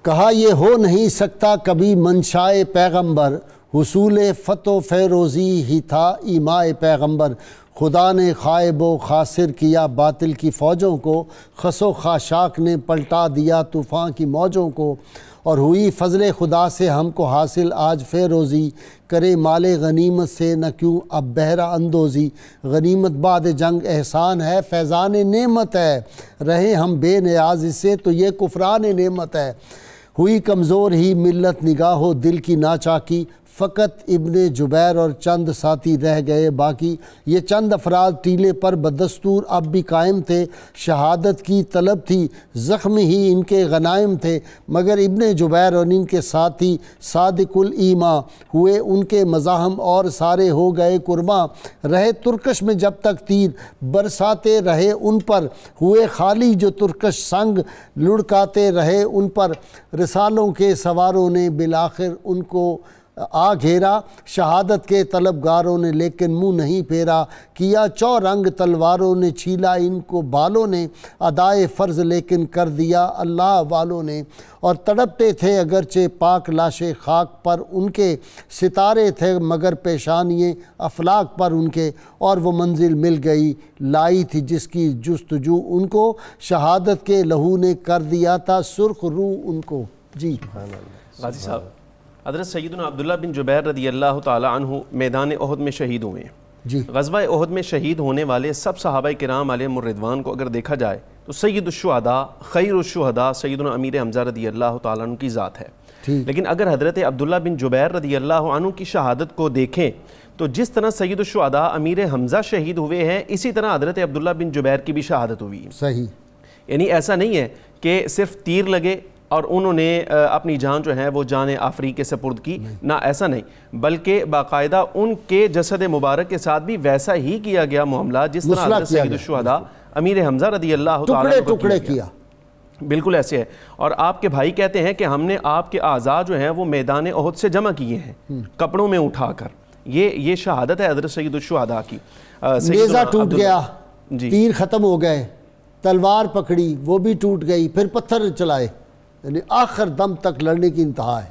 کہا یہ ہو نہیں سکتا کبھی منشائے پیغمبر، حصول فتح و فیروزی ہی تھا ایماء پیغمبر۔ خدا نے خائب و خاسر کیا باطل کی فوجوں کو، خس و خاشاک نے پلٹا دیا طوفان کی موجوں کو، اور ہوئی فضل خدا سے ہم کو حاصل آج فیروزی، کرے مال غنیمت سے نہ کیوں اب بہرہ اندوزی۔ غنیمت بعد جنگ احسان ہے، فیضان نعمت ہے، رہے ہم بے نیاز اس سے تو یہ کفران نعمت ہے۔ ہوئی کمزور ہی ملت نگاہ و دل کی ناچاکی، فقط ابن جبیر اور چند ساتھی رہ گئے، باقی یہ چند افراد ٹیلے پر بدستور اب بھی قائم تھے۔ شہادت کی طلب تھی، زخم ہی ان کے غنائم تھے، مگر ابن جبیر اور ان کے ساتھی صادق الایمان ہوئے ان کے مزاحم اور سارے ہو گئے قرباں۔ رہے ترکش میں جب تک تیر برساتے رہے ان پر، ہوئے خالی جو ترکش سنگ لڑکاتے رہے ان پر۔ رسالوں کے سواروں نے بالآخر ان کو آ گھیرا، شہادت کے طلبگاروں نے لیکن منہ نہیں پھیرا۔ کیا چورنگ تلواروں نے چھیلا ان کو بالوں نے، ادائے فرض لیکن کر دیا اللہ والوں نے۔ اور تڑپتے تھے اگرچہ پاک لاشے خاک پر ان کے، ستارے تھے مگر پیشانیے افلاک پر ان کے۔ اور وہ منزل مل گئی لائی تھی جس کی جستجو ان کو، شہادت کے لہو نے کر دیا تھا سرخ رو ان کو۔ جی غازی صاحب، حضرت سیدنا عبداللہ بن جبیر رضی اللہ تعالی عنہ میدان احد میں شہید ہوئے ہیں۔ جی غزوہ احد میں شہید ہونے والے سب صحابہ کرام علیہم الرضوان کو اگر دیکھا جائے تو سید الشہداء خیر الشہداء سیدنا امیر حمزہ رضی اللہ تعالیٰ عنہ کی ذات ہے۔ لیکن اگر حضرت عبداللہ بن جبیر رضی اللہ عنہ کی شہادت کو دیکھیں تو جس طرح سید الشہداء امیر حمزہ شہید ہوئے ہیں، اسی طرح حضرت عبداللہ بن جبیر کی بھی شہادت ہوئی ہے۔ صحیح، یعنی ایسا نہیں ہے کہ صرف تیر لگے اور انہوں نے اپنی جان جو ہے وہ جان آفری کے سپرد کی، نہ ایسا نہیں، بلکہ باقاعدہ ان کے جسد مبارک کے ساتھ بھی ویسا ہی کیا گیا معاملہ جس طرح حضرت سید الشہداء امیر حمزہ رضی اللہ تعالیٰ عنہ ٹکڑے کیا۔ بالکل ایسے ہے۔ اور آپ کے بھائی کہتے ہیں کہ ہم نے آپ کے اعضاء جو ہیں وہ میدان احد سے جمع کیے ہیں کپڑوں میں اٹھا کر۔ یہ شہادت ہے حضرت سید الشہداء کی۔ نیزہ ٹوٹ گیا، تیر ختم ہو گئے، تلوار پکڑی وہ بھی ٹوٹ گئی، پھر پتھر چلائے، یعنی آخر دم تک لڑنے کی انتہا ہے۔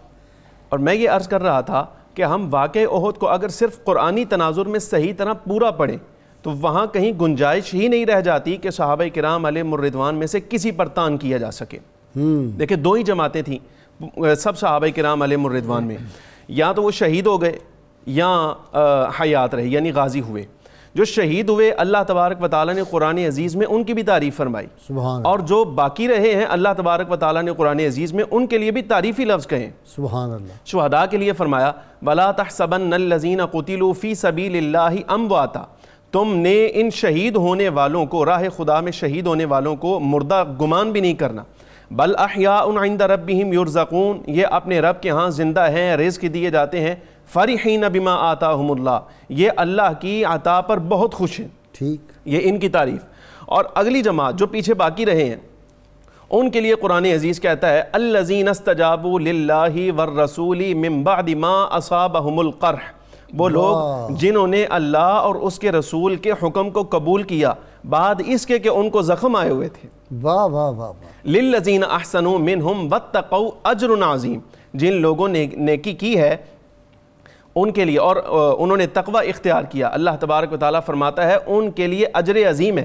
اور میں یہ عرض کر رہا تھا کہ ہم واقع احد کو اگر صرف قرآنی تناظر میں صحیح طرح پورا پڑھیں تو وہاں کہیں گنجائش ہی نہیں رہ جاتی کہ صحابہ کرام علیہم الرضوان میں سے کسی پر تان کیا جا سکے۔ دیکھیں دو ہی جماعتیں تھیں سب صحابہ کرام علیہم الرضوان میں، یا تو وہ شہید ہو گئے یا حیات رہے، یعنی غازی ہوئے۔ جو شہید ہوئے اللہ تبارک و تعالیٰ نے قرآن عزیز میں ان کی بھی تعریف فرمائی، اور جو باقی رہے ہیں اللہ تبارک و تعالیٰ نے قرآن عزیز میں ان کے لیے بھی تعریفی لفظ کہیں۔ سبحان اللہ۔ شہداء کے لیے فرمایا وَلَا تَحْسَبَنَّ الَّذِينَ قُتِلُوا فِي سَبِيلِ اللَّهِ أَمْوَاتًا، تم نے ان شہید ہونے والوں کو، راہ خدا میں شہید ہونے والوں کو مردہ گمان بھی نہیں کرنا، بل احیاء عند ربهم یرزقون، یہ اپنے رب کے ہاں زندہ ہیں، رزق دیے جاتے ہیں، فرحین بما آتاہم اللہ، یہ اللہ کی عطا پر بہت خوش ہیں۔ ٹھیک، یہ ان کی تعریف۔ اور اگلی جماعت جو پیچھے باقی رہے ہیں ان کے لیے قرآن عزیز کہتا ہے الذین استجابوا للہ والرسول من بعد ما اصابہم القرح، وہ لوگ جنہوں نے اللہ اور اس کے رسول کے حکم کو قبول کیا بعد اس کے کہ ان کو زخم آئے ہوئے تھے۔ واہ واہ واہ واہ۔ للذین احسنوا منہم واتقوا اجر عظیم، جن لوگوں نے نیکی کی ہے ان کے لیے اور انہوں نے تقوی اختیار کیا، اللہ تبارک و تعالیٰ فرماتا ہے ان کے لیے اجر عظیم ہے۔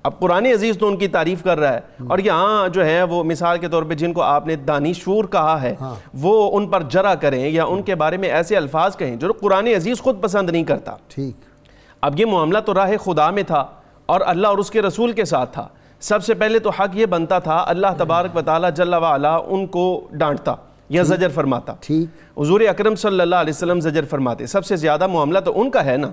اب قرآن عزیز تو ان کی تعریف کر رہا ہے، اور یہاں جو ہے وہ مثال کے طور پہ جن کو آپ نے دانشور کہا ہے وہ ان پر جرا کریں یا ان کے بارے میں ایسے الفاظ کہیں جو قرآن عزیز خود پسند نہیں کرتا۔ ٹھیک، اب یہ معاملہ تو راہ خدا میں تھا اور اللہ اور اس کے رسول کے ساتھ تھا، سب سے پہلے تو حق یہ بنتا تھا اللہ تبارک و تعالیٰ جل وعلا ان کو ڈانٹتا یا زجر فرماتا۔ ٹھیک، حضور اکرم صلی اللہ علیہ وسلم زجر فرماتے، سب سے زیادہ معاملہ تو ان کا ہے نا،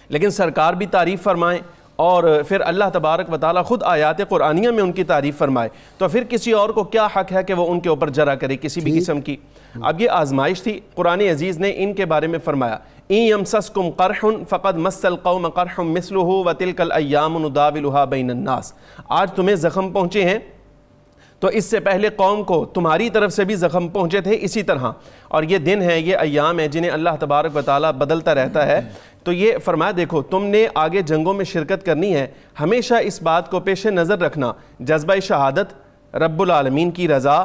لیکن سرکار بھی تعریف فرمائیں اور پھر اللہ تبارک و تعالیٰ خود آیات قرآنیہ میں ان کی تعریف فرمائے، تو پھر کسی اور کو کیا حق ہے کہ وہ ان کے اوپر جرا کرے کسی بھی قسم کی۔ اب یہ آزمائش تھی، قرآن عزیز نے ان کے بارے میں فرمایا إِن يَمْسَسْكُمْ قَرْحٌ فَقَدْ مَسَّ الْقَوْمَ قَرْحٌ مِثْلُهُ وَتِلْكَ الْأَيَّامُ نُدَاوِلُهَا بَيْنَ النَّاسِ، آج تمہیں زخم پہنچے ہیں تو اس سے پہلے قوم کو تمہاری طرف سے بھی زخم پہنچے تھے اسی طرح، اور یہ دن ہے، یہ ایام ہیں جنہیں اللہ تبارک و تعالیٰ بدلتا رہتا ہے۔ تو یہ فرمایا دیکھو تم نے آگے جنگوں میں شرکت کرنی ہے، ہمیشہ اس بات کو پیش نظر رکھنا جذبہ شہادت، رب العالمین کی رضا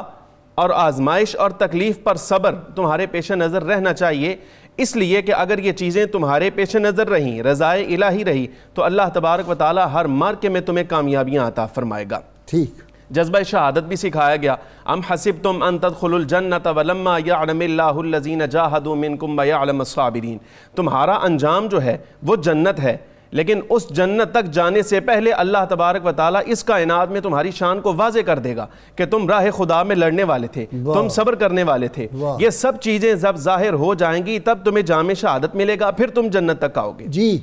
اور آزمائش اور تکلیف پر صبر تمہارے پیش نظر رہنا چاہیے، اس لیے کہ اگر یہ چیزیں تمہارے پیش نظر رہیں، رضائے الہی رہی، تو اللہ تبارک و تعالیٰ ہر مارکے میں تمہیں کامیابیاں عطا فرمائے گا۔ ٹھیک، جذبہ شہادت بھی سکھایا گیا۔ ام حسبتم ان تدخلوا الجنۃ ولما یعلم اللہ الذین جاہدوا منکم ویعلم الصابرین، تمہارا انجام جو ہے وہ جنت ہے، لیکن اس جنت تک جانے سے پہلے اللہ تبارک و تعالیٰ اس کائنات میں تمہاری شان کو واضح کر دے گا کہ تم راہ خدا میں لڑنے والے تھے, تم صبر کرنے والے تھے. یہ سب چیزیں جب ظاہر ہو جائیں گی تب تمہیں جام شہادت ملے گا, پھر تم جنت تک آؤ گے. جی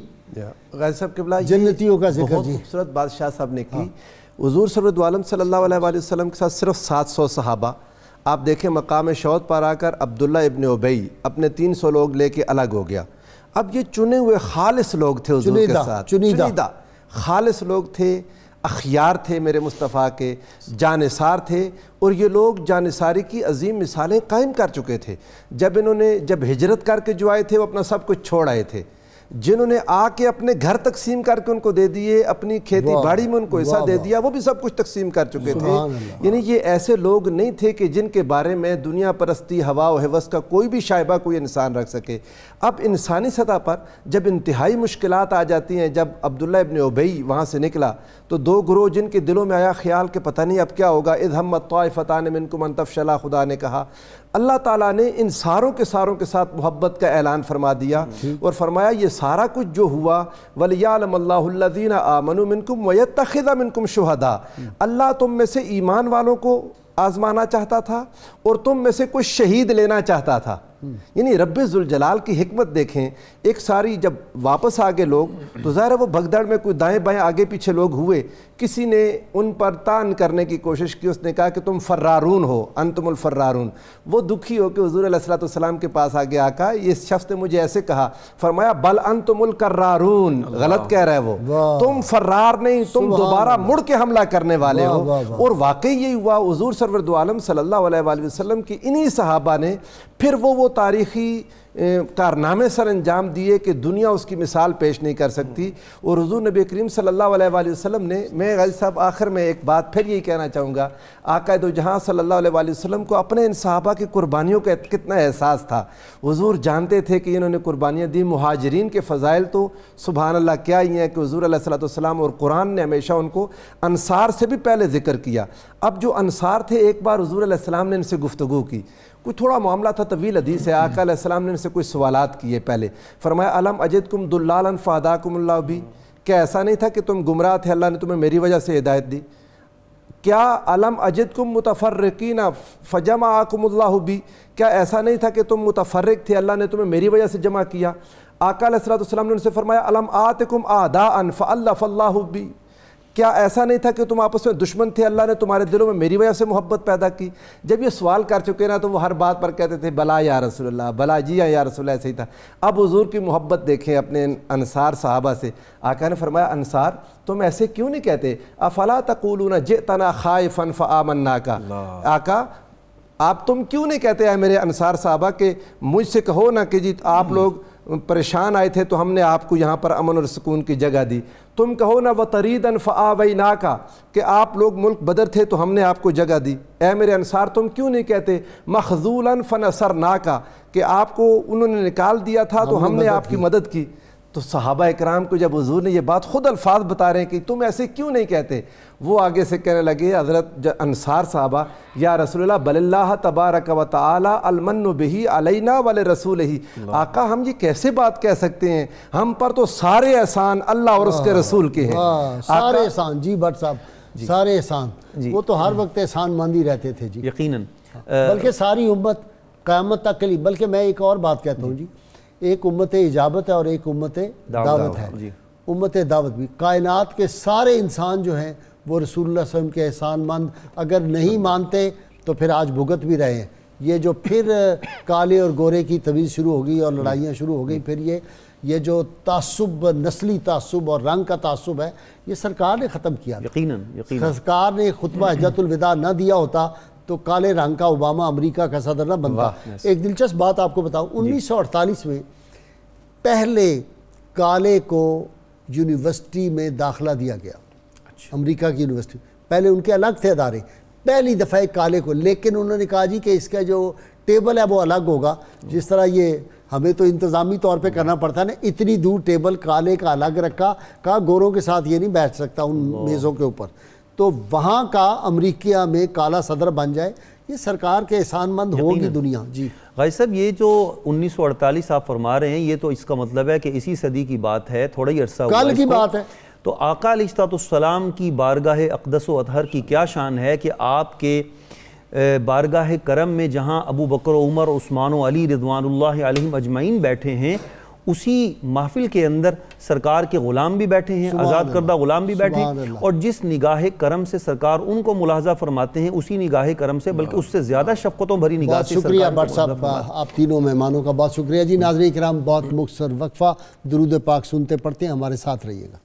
غازی صاحب قبلہ جنتیوں کا ذکر بہت خوبصورت بات شاہ صاحب نے کی. حضور سرورت عالم صلی اللہ علیہ وآلہ وسلم کے ساتھ صرف 700 صحابہ. آپ دیکھیں مقام شہود پر آ کر عبداللہ ابن ابی اپنے 300 لوگ لے کے الگ ہو گیا. اب یہ چنے ہوئے خالص لوگ تھے حضور کے ساتھ, چنیدہ خالص لوگ تھے, اخیار تھے میرے مصطفیٰ کے, جانثار تھے, اور یہ لوگ جانثاری کی عظیم مثالیں قائم کر چکے تھے. جب ہجرت کر کے جو آئے تھے وہ اپنا سب کچھ چھوڑ آئے تھے. جنہوں نے آ کے اپنے گھر تقسیم کر کے ان کو دے دیے, اپنی کھیتی باڑی میں ان کو حصہ دے دیا, وہ بھی سب کچھ تقسیم کر چکے تھے. یعنی یہ ایسے لوگ نہیں تھے کہ جن کے بارے میں دنیا پرستی, ہوا و ہوس کا کوئی بھی شائبہ کوئی انسان رکھ سکے. اب انسانی سطح پر جب انتہائی مشکلات آ جاتی ہیں, جب عبداللہ ابن ابی وہاں سے نکلا تو 2 گروہ جن کے دلوں میں آیا خیال کہ پتہ نہیں اب کیا ہوگا, اذ ہمت طائفتان منکم ان تفشلا, خدا نے کہا. اللہ تعالیٰ نے ان ساروں کے ساتھ محبت کا اعلان فرما دیا اور فرمایا یہ سارا کچھ جو ہوا وَلِيَعْلَمَ اللَّهُ الَّذِينَ آمَنُوا مِنْكُمْ وَيَتَّخِذَ مِنْكُمْ شُهَدَاءَ. اللہ تم میں سے ایمان والوں کو آزمانا چاہتا تھا اور تم میں سے کوئی شہید لینا چاہتا تھا. یعنی رب ذوالجلال کی حکمت دیکھیں. ایک ساری جب واپس آگے لوگ تو ظاہر ہے وہ بھگدڑ میں کوئی دائیں بائیں آگے پیچھے لوگ ہوئے, کسی نے ان پر تان کرنے کی کوشش کی, اس نے کہا کہ تم فرارون ہو, انتم الفرارون. وہ دکھی ہو کہ حضور علیہ السلام کے پاس آگے آقا یہ شخص نے مجھے ایسے کہا, فرمایا بل انتم الکرارون, غلط کہہ رہا ہے وہ, تم فرار نہیں, تم دوبارہ مڑ کے حملہ کرنے والے ہو. اور واقعی یہی ہوا. حضور سرور دو عالم صلی اللہ علیہ وآلہ وسلم کی انہی صحابہ نے پھر وہ تاریخی کارنامے سر انجام دیے کہ دنیا اس کی مثال پیش نہیں کر سکتی. اور حضور نبی کریم صلی اللہ علیہ وآلہ وسلم نے, میں غازی صاحب آخر میں ایک بات پھر یہی کہنا چاہوں گا, آقا دو جہاں صلی اللہ علیہ وآلہ وسلم کو اپنے ان صحابہ کی قربانیوں کا کتنا احساس تھا. حضور جانتے تھے کہ انہوں نے قربانیاں دی. مہاجرین کے فضائل تو سبحان اللہ کیا ہی ہیں کہ حضور علیہ السلام اور قرآن نے ہمیشہ ان کو انصار سے بھی پہلے ذکر کیا. اب جو انصار تھے, ایک بار حضور علیہ السلام نے ان سے گفتگو کی, کوئی تھوڑا معاملہ تھا, طویل حدیث ہے. آقا علیہ السلام نے ان سے کوئی سوالات کیے. پہلے فرمایا الم اجدکم ضلالا فہداکم اللہ بھی, کیا ایسا نہیں تھا کہ تم گمراہ تھے, اللہ نے تمہیں میری وجہ سے ہدایت دی؟ کیا الم اجدکم متفرقین فجمعکم اللہ بھی, کیا ایسا نہیں تھا کہ تم متفرق تھے, اللہ نے تمہیں میری وجہ سے جمع کیا؟ آقا علیہ السلام نے ان سے فرمایا الم آتکم اعداء فالف اللہ بھی, کیا ایسا نہیں تھا کہ تم آپس میں دشمن تھے, اللہ نے تمہارے دلوں میں میری وجہ سے محبت پیدا کی؟ جب یہ سوال کر چکے نا تو وہ ہر بات پر کہتے تھے بلا یا رسول اللہ, بلا جی ہاں یا رسول اللہ, ایسے ہی تھا. اب حضور کی محبت دیکھیں اپنے انصار صحابہ سے. آقا نے فرمایا انصار تم ایسے کیوں نہیں کہتے, افلا تقولون جئتنا خائفا فآمناک, آقا آپ تم کیوں نہیں کہتے ہیں میرے انصار صحابہ کہ مجھ سے کہو نا کہ جی آپ لوگ پریشان آئے تھے تو ہم نے آپ کو یہاں پر امن اور سکون کی جگہ دی. تم کہو نا وطریدن فآویناک, کہ آپ لوگ ملک بدر تھے تو ہم نے آپ کو جگہ دی. اے میرے انصار تم کیوں نہیں کہتے مخذولا فنصرناک, کہ آپ کو انہوں نے نکال دیا تھا تو ہم نے آپ کی مدد کی. تو صحابہ اکرام کو جب حضور نے یہ بات خود الفاظ بتا رہے ہیں کہ تم ایسے کیوں نہیں کہتے, وہ آگے سے کہنے لگے حضرت انصار صحابہ یا رسول اللہ بل اللہ تبارک و تعالی المن بہ علینا ولرسولہ, آقا ہم یہ کیسے بات کہہ سکتے ہیں, ہم پر تو سارے احسان اللہ اور اس کے رسول کے ہیں. سارے احسان, جی بٹ صاحب سارے احسان, وہ تو ہر وقت احسان مندی رہتے تھے جی, یقیناً. بلکہ ساری امت قیامت تک کے لیے. بلکہ میں ایک اور بات کہتا ہوں جی, ایک امت اجابت ہے اور ایک امت دعوت ہے. امت دعوت بھی کائنات کے سارے انسان جو ہیں وہ رسول اللہ صلی اللہ علیہ وسلم کے احسان مند اگر نہیں مانتے تو پھر آج بھگت بھی رہے ہیں. یہ جو پھر کالے اور گورے کی تمیز شروع ہو گئی اور لڑائیاں شروع ہو گئی, پھر یہ جو تعصب, نسلی تعصب اور رنگ کا تعصب ہے, یہ سرکار نے ختم کیا. یقیناً. سرکار نے خطبہ حجت الوداع نہ دیا ہوتا تو کالے رنگ کا اوباما امریکہ کا صدر نہ بنتا. ایک دلچسپ بات آپ کو بتاؤں, 1948 میں پہلے کالے کو یونیورسٹی میں داخلہ دیا گیا, امریکہ کی یونیورسٹی. پہلے ان کے الگ تھے ادارے, پہلی دفعہ کالے کو, لیکن انہوں نے کہا جی کہ اس کا جو ٹیبل ہے وہ الگ ہوگا. جس طرح یہ ہمیں تو انتظامی طور پہ کرنا پڑتا ہے نا, اتنی دور ٹیبل کالے کا الگ رکھا, کہا گوروں کے ساتھ یہ نہیں بیٹھ سکتا ان میزوں کے اوپر. تو وہاں کا امریکہ میں کالا صدر بن جائے یہ سرکار کے احسان مند ہوگی دنیا. جی غازی صاحب، یہ جو 1948 آپ فرما رہے ہیں، یہ تو اس کا مطلب ہے کہ اسی صدی کی بات ہے، تھوڑا ہی عرصہ ہوا کل کی بات ہے. تو آقا علیہ السلام کی بارگاہ اقدس و اطہر کی کیا شان ہے کہ آپ کے بارگاہ کرم میں جہاں ابو بکر و عمر عثمان و علی رضوان اللہ علیہم اجمعین بیٹھے ہیں، اسی محفل کے اندر سرکار کے غلام بھی بیٹھے ہیں، آزاد کردہ غلام بھی بیٹھے ہیں، اور جس نگاہ کرم سے سرکار ان کو ملاحظہ فرماتے ہیں، اسی نگاہ کرم سے بلکہ اس سے زیادہ شفقتوں بھری نگاہ سے شکریہ بٹ صاحب، آپ تینوں مہمانوں کا بہت شکریہ. جی ناظرین کرام، بہت مختصر وقفہ، درود پاک سنتے پڑھتے ہیں، ہمارے ساتھ رہیے گا.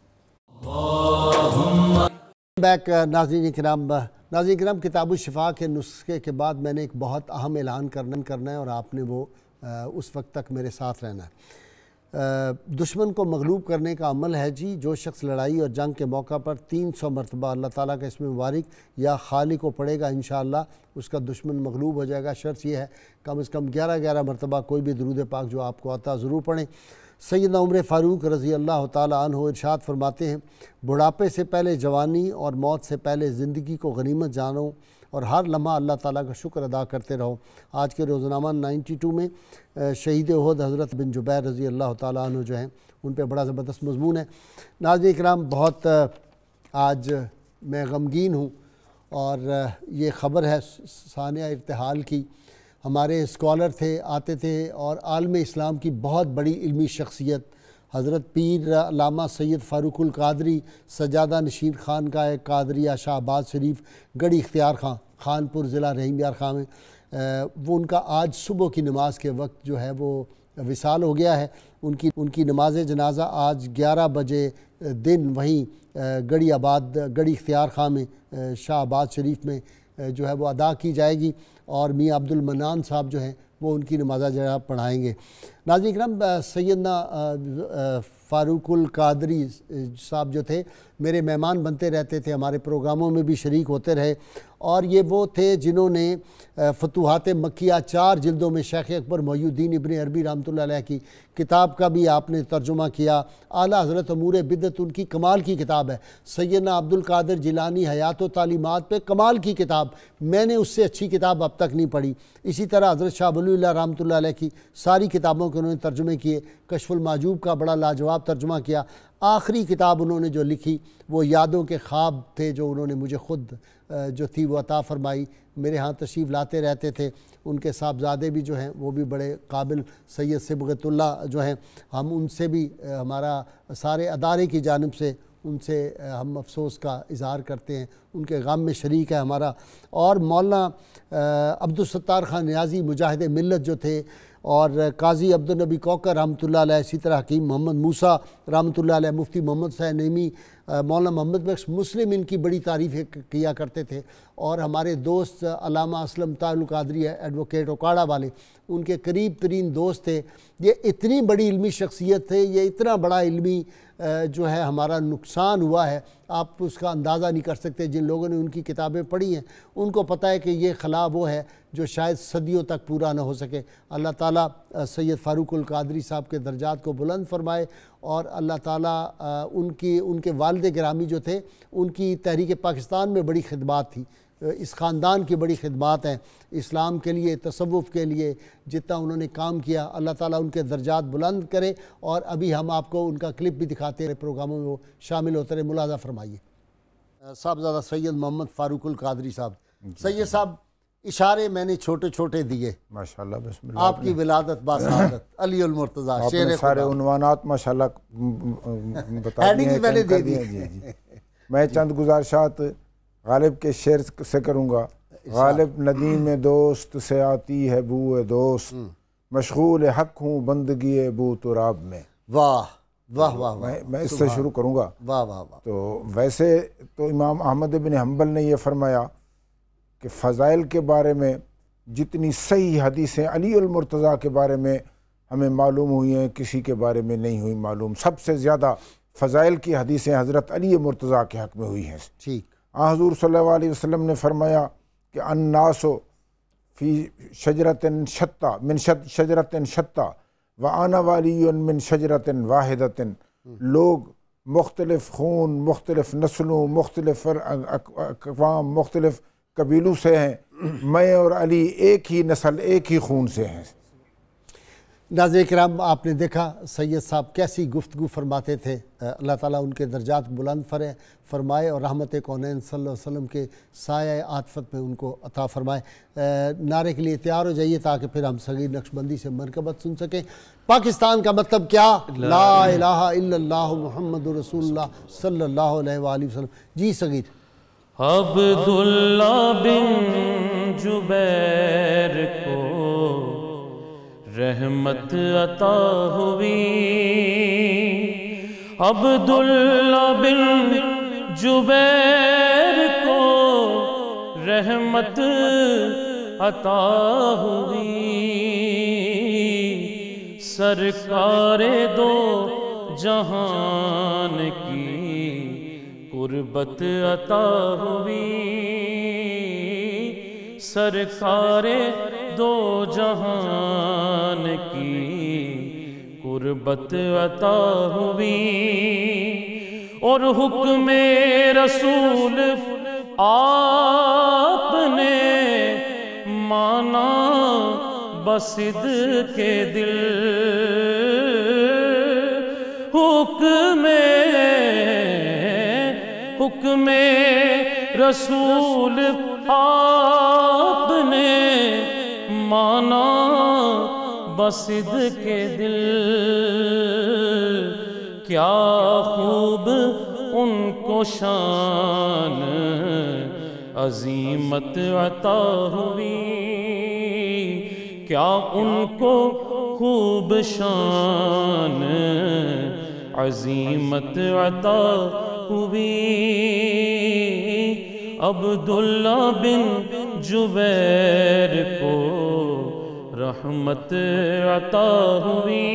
بیک ناظرین کرام، کتاب الشفا کے نسخے کے بعد میں نے ایک بہت اہم اعلان کرنا ہے، اور آپ نے وہ اس وقت تک میرے ساتھ رہنا ہے. دشمن کو مغلوب کرنے کا عمل ہے جی. جو شخص لڑائی اور جنگ کے موقع پر 300 مرتبہ اللہ تعالیٰ کا اسم مبارک یا خالق کو پڑھے گا، انشاءاللہ اس کا دشمن مغلوب ہو جائے گا. شرط یہ ہے کم از کم 11 مرتبہ کوئی بھی درود پاک جو آپ کو آتا ضرور پڑھیں. سیدنا عمر فاروق رضی اللہ تعالیٰ عنہ ارشاد فرماتے ہیں، بڑھاپے سے پہلے جوانی اور موت سے پہلے زندگی کو غنیمت جانو اور ہر لمحہ اللہ تعالیٰ کا شکر ادا کرتے رہو. آج کے روزنامہ 92 میں شہید احد حضرت بن جبیر رضی اللہ تعالیٰ عنہ جو ہیں ان پہ بڑا زبردست مضمون ہے. ناظرین کرام، بہت آج میں غمگین ہوں، اور یہ خبر ہے ثانیہ ارتحال کی. ہمارے اسکالر تھے، آتے تھے، اور عالم اسلام کی بہت بڑی علمی شخصیت حضرت پیر علامہ سید فاروق القادری، سجادہ نشین خانقاہ قادریہ شاہ آباد شریف، گڑھی اختیار خان، خانپور ضلع رحیم یار خان میں، وہ ان کا آج صبح کی نماز کے وقت جو ہے وہ وصال ہو گیا ہے. ان کی نماز جنازہ آج 11 بجے دن وہیں گڑھی اختیار خان میں شاہ آباد شریف میں جو ہے وہ ادا کی جائے گی، اور میاں عبد المنان صاحب جو ہیں وہ ان کی نمازہ جنازہ پڑھائیں گے. ناظرین کرام، سیدنا فاروق القادری صاحب جو تھے میرے مہمان بنتے رہتے تھے، ہمارے پروگراموں میں بھی شریک ہوتے رہے، اور یہ وہ تھے جنہوں نے فتوحات مکیہ 4 جلدوں میں شیخ اکبر محی الدین ابن عربی رحمۃ اللہ علیہ کی کتاب کا بھی آپ نے ترجمہ کیا. اعلیٰ حضرت امور بدعت ان کی کمال کی کتاب ہے. سیدنا عبد القادر جیلانی حیات و تعلیمات پہ کمال کی کتاب، میں نے اس سے اچھی کتاب اب تک نہیں پڑھی. اسی طرح حضرت شاہ ولی اللہ رحمۃ اللہ علیہ کی ساری کتابوں کے انہوں نے ترجمے کیے. کشف المحجوب کا بڑا لاجواب ترجمہ کیا. آخری کتاب انہوں نے جو لکھی وہ یادوں کے خواب تھے، جو انہوں نے مجھے خود جو تھی وہ عطا فرمائی. میرے ہاں تشریف لاتے رہتے تھے. ان کے صاحبزادے بھی جو ہیں وہ بھی بڑے قابل سید صبغت اللہ جو ہیں، ہم ان سے بھی ہمارا سارے ادارے کی جانب سے ان سے ہم افسوس کا اظہار کرتے ہیں، ان کے غم میں شریک ہے ہمارا. اور مولانا عبدالستار خان نیازی مجاہد ملت جو تھے، اور قاضی عبدالنبی کوکر رحمۃ اللہ علیہ، اسی طرح حکیم محمد موسیٰ رحمۃ اللہ علیہ، مفتی محمد حسین نعیمی، مولانا محمد بخش مسلم ان کی بڑی تعریف کیا کرتے تھے. اور ہمارے دوست علامہ اسلم طاہر القادری ایڈوکیٹ اوکاڑا والے، ان کے قریب ترین دوست تھے. یہ اتنی بڑی علمی شخصیت تھے، یہ اتنا بڑا علمی جو ہے ہمارا نقصان ہوا ہے، آپ اس کا اندازہ نہیں کر سکتے. جن لوگوں نے ان کی کتابیں پڑھی ہیں ان کو پتہ ہے کہ یہ خلا وہ ہے جو شاید صدیوں تک پورا نہ ہو سکے. اللہ تعالیٰ سید فاروق القادری صاحب کے درجات کو بلند فرمائے، اور اللہ تعالیٰ ان کے والد گرامی جو تھے ان کی تحریک پاکستان میں بڑی خدمات تھی. اس خاندان کی بڑی خدمات ہیں اسلام کے لیے، تصوف کے لیے، جتنا انہوں نے کام کیا اللہ تعالیٰ ان کے درجات بلند کرے. اور ابھی ہم آپ کو ان کا کلپ بھی دکھاتے رہے، پروگراموں میں وہ شامل ہوتے رہے. ملاحظہ فرمائیے. صاحبزادہ سید محمد فاروق القادری صاحب. سید صاحب، اشارے میں نے چھوٹے چھوٹے دیے، ماشاءاللہ، بسم اللہ. آپ کی ولادت باسعادت علی المرتضیٰ، شیر سارے عنوانات ماشاءاللہ بتا دیے. میں چند گزارشات غالب کے شعر سے کروں گا. غالب ندیم دوست سے آتی ہے بو دوست، مشغول حق ہوں بندگی بو تراب میں. واہ واہ واہ واہ. میں اس سے شروع کروں گا. واہ واہ واہ. تو ویسے تو امام احمد بن حنبل نے یہ فرمایا کہ فضائل کے بارے میں جتنی صحیح حدیثیں علی المرتضیٰ کے بارے میں ہمیں معلوم ہوئی ہیں کسی کے بارے میں نہیں ہوئی معلوم. سب سے زیادہ فضائل کی حدیثیں حضرت علی مرتضیٰ کے حق میں ہوئی ہیں. ٹھیک. حضور صلی اللہ علیہ وسلم نے فرمایا کہ الناس فی شجرۃ شتیٰ من شجرۃ شتیٰ وانا ولی من شجرۃ واحدۃ. لوگ مختلف خون، مختلف نسلوں، مختلف اقوام، مختلف قبیلوں سے ہیں، میں اور علی ایک ہی نسل ایک ہی خون سے ہیں۔ ناظرین کرام، آپ نے دیکھا سید صاحب کیسی گفتگو فرماتے تھے۔ اللہ تعالیٰ ان کے درجات بلند فرمائے اور رحمت کونین صلی اللہ علیہ وسلم کے سایہ عاطفت میں ان کو عطا فرمائے۔ نعرے کے لیے تیار ہو جائیے تاکہ پھر ہم صغیر نقشبندی سے منقبت سن سکیں۔ پاکستان کا مطلب کیا؟ لا الہ الا اللہ محمد رسول اللہ صلی اللہ علیہ وآلہ وسلم۔ جی صغیر۔ عبداللہ بن جبیر کو رحمت عطا ہوئی، عبداللہ بن جبیر کو رحمت عطا ہوئی، سرکار دو جہان کی قربت عطا ہوئی، سرکار دو جہان کی قربت عطا ہوئی، اور حکم رسول آپ نے مانا بصدق کے دل، حکم رسول آپ نے مانا بصدق کے دل، کیا خوب ان کو شان عظیمت عطا ہوئی، کیا ان کو خوب شان عظیمت عطا ہوئی، عبداللہ بن جبیر کو رحمت عطا ہوئی،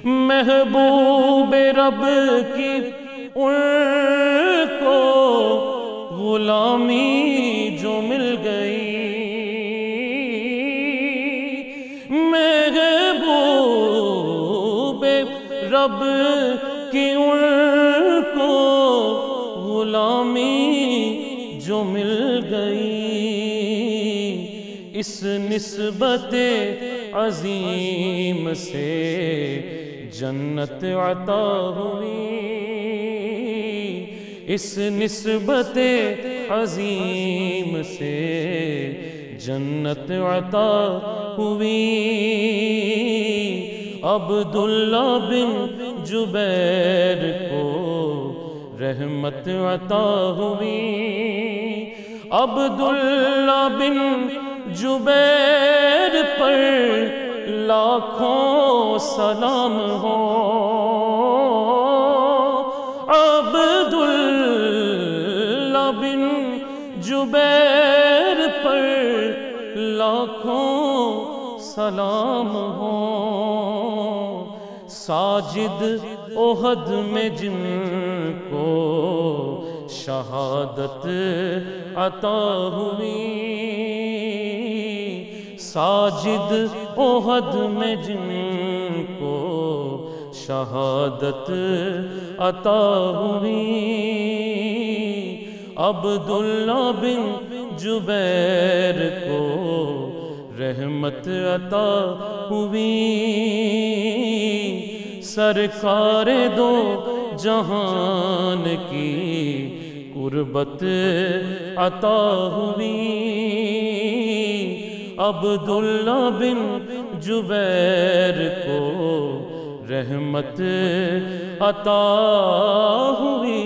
محبوب رب کی ان کو غلامی جو مل گئی، محبوب رب کی ان کو غلامی جو مل گئی، اس نسبت عظیم سے جنت عطا ہوئی، اس نسبت عظیم سے جنت عطا ہوئی، عبداللہ بن جبیر کو رحمت عطا ہوئی، عبداللہ بن جبیر پر لاکھوں سلام ہو، عبداللہ بن جبیر پر لاکھوں سلام ہو، ساجد احد میں جن کو شہادت عطا ہوئی، ساجد احد میں جن کو شہادت عطا ہوئی، عبداللہ بن جبیر کو رحمت عطا ہوئی، سرکار دو جہان کی قربت عطا ہوئی، عبداللہ بن جبیر کو رحمت عطا ہوئی۔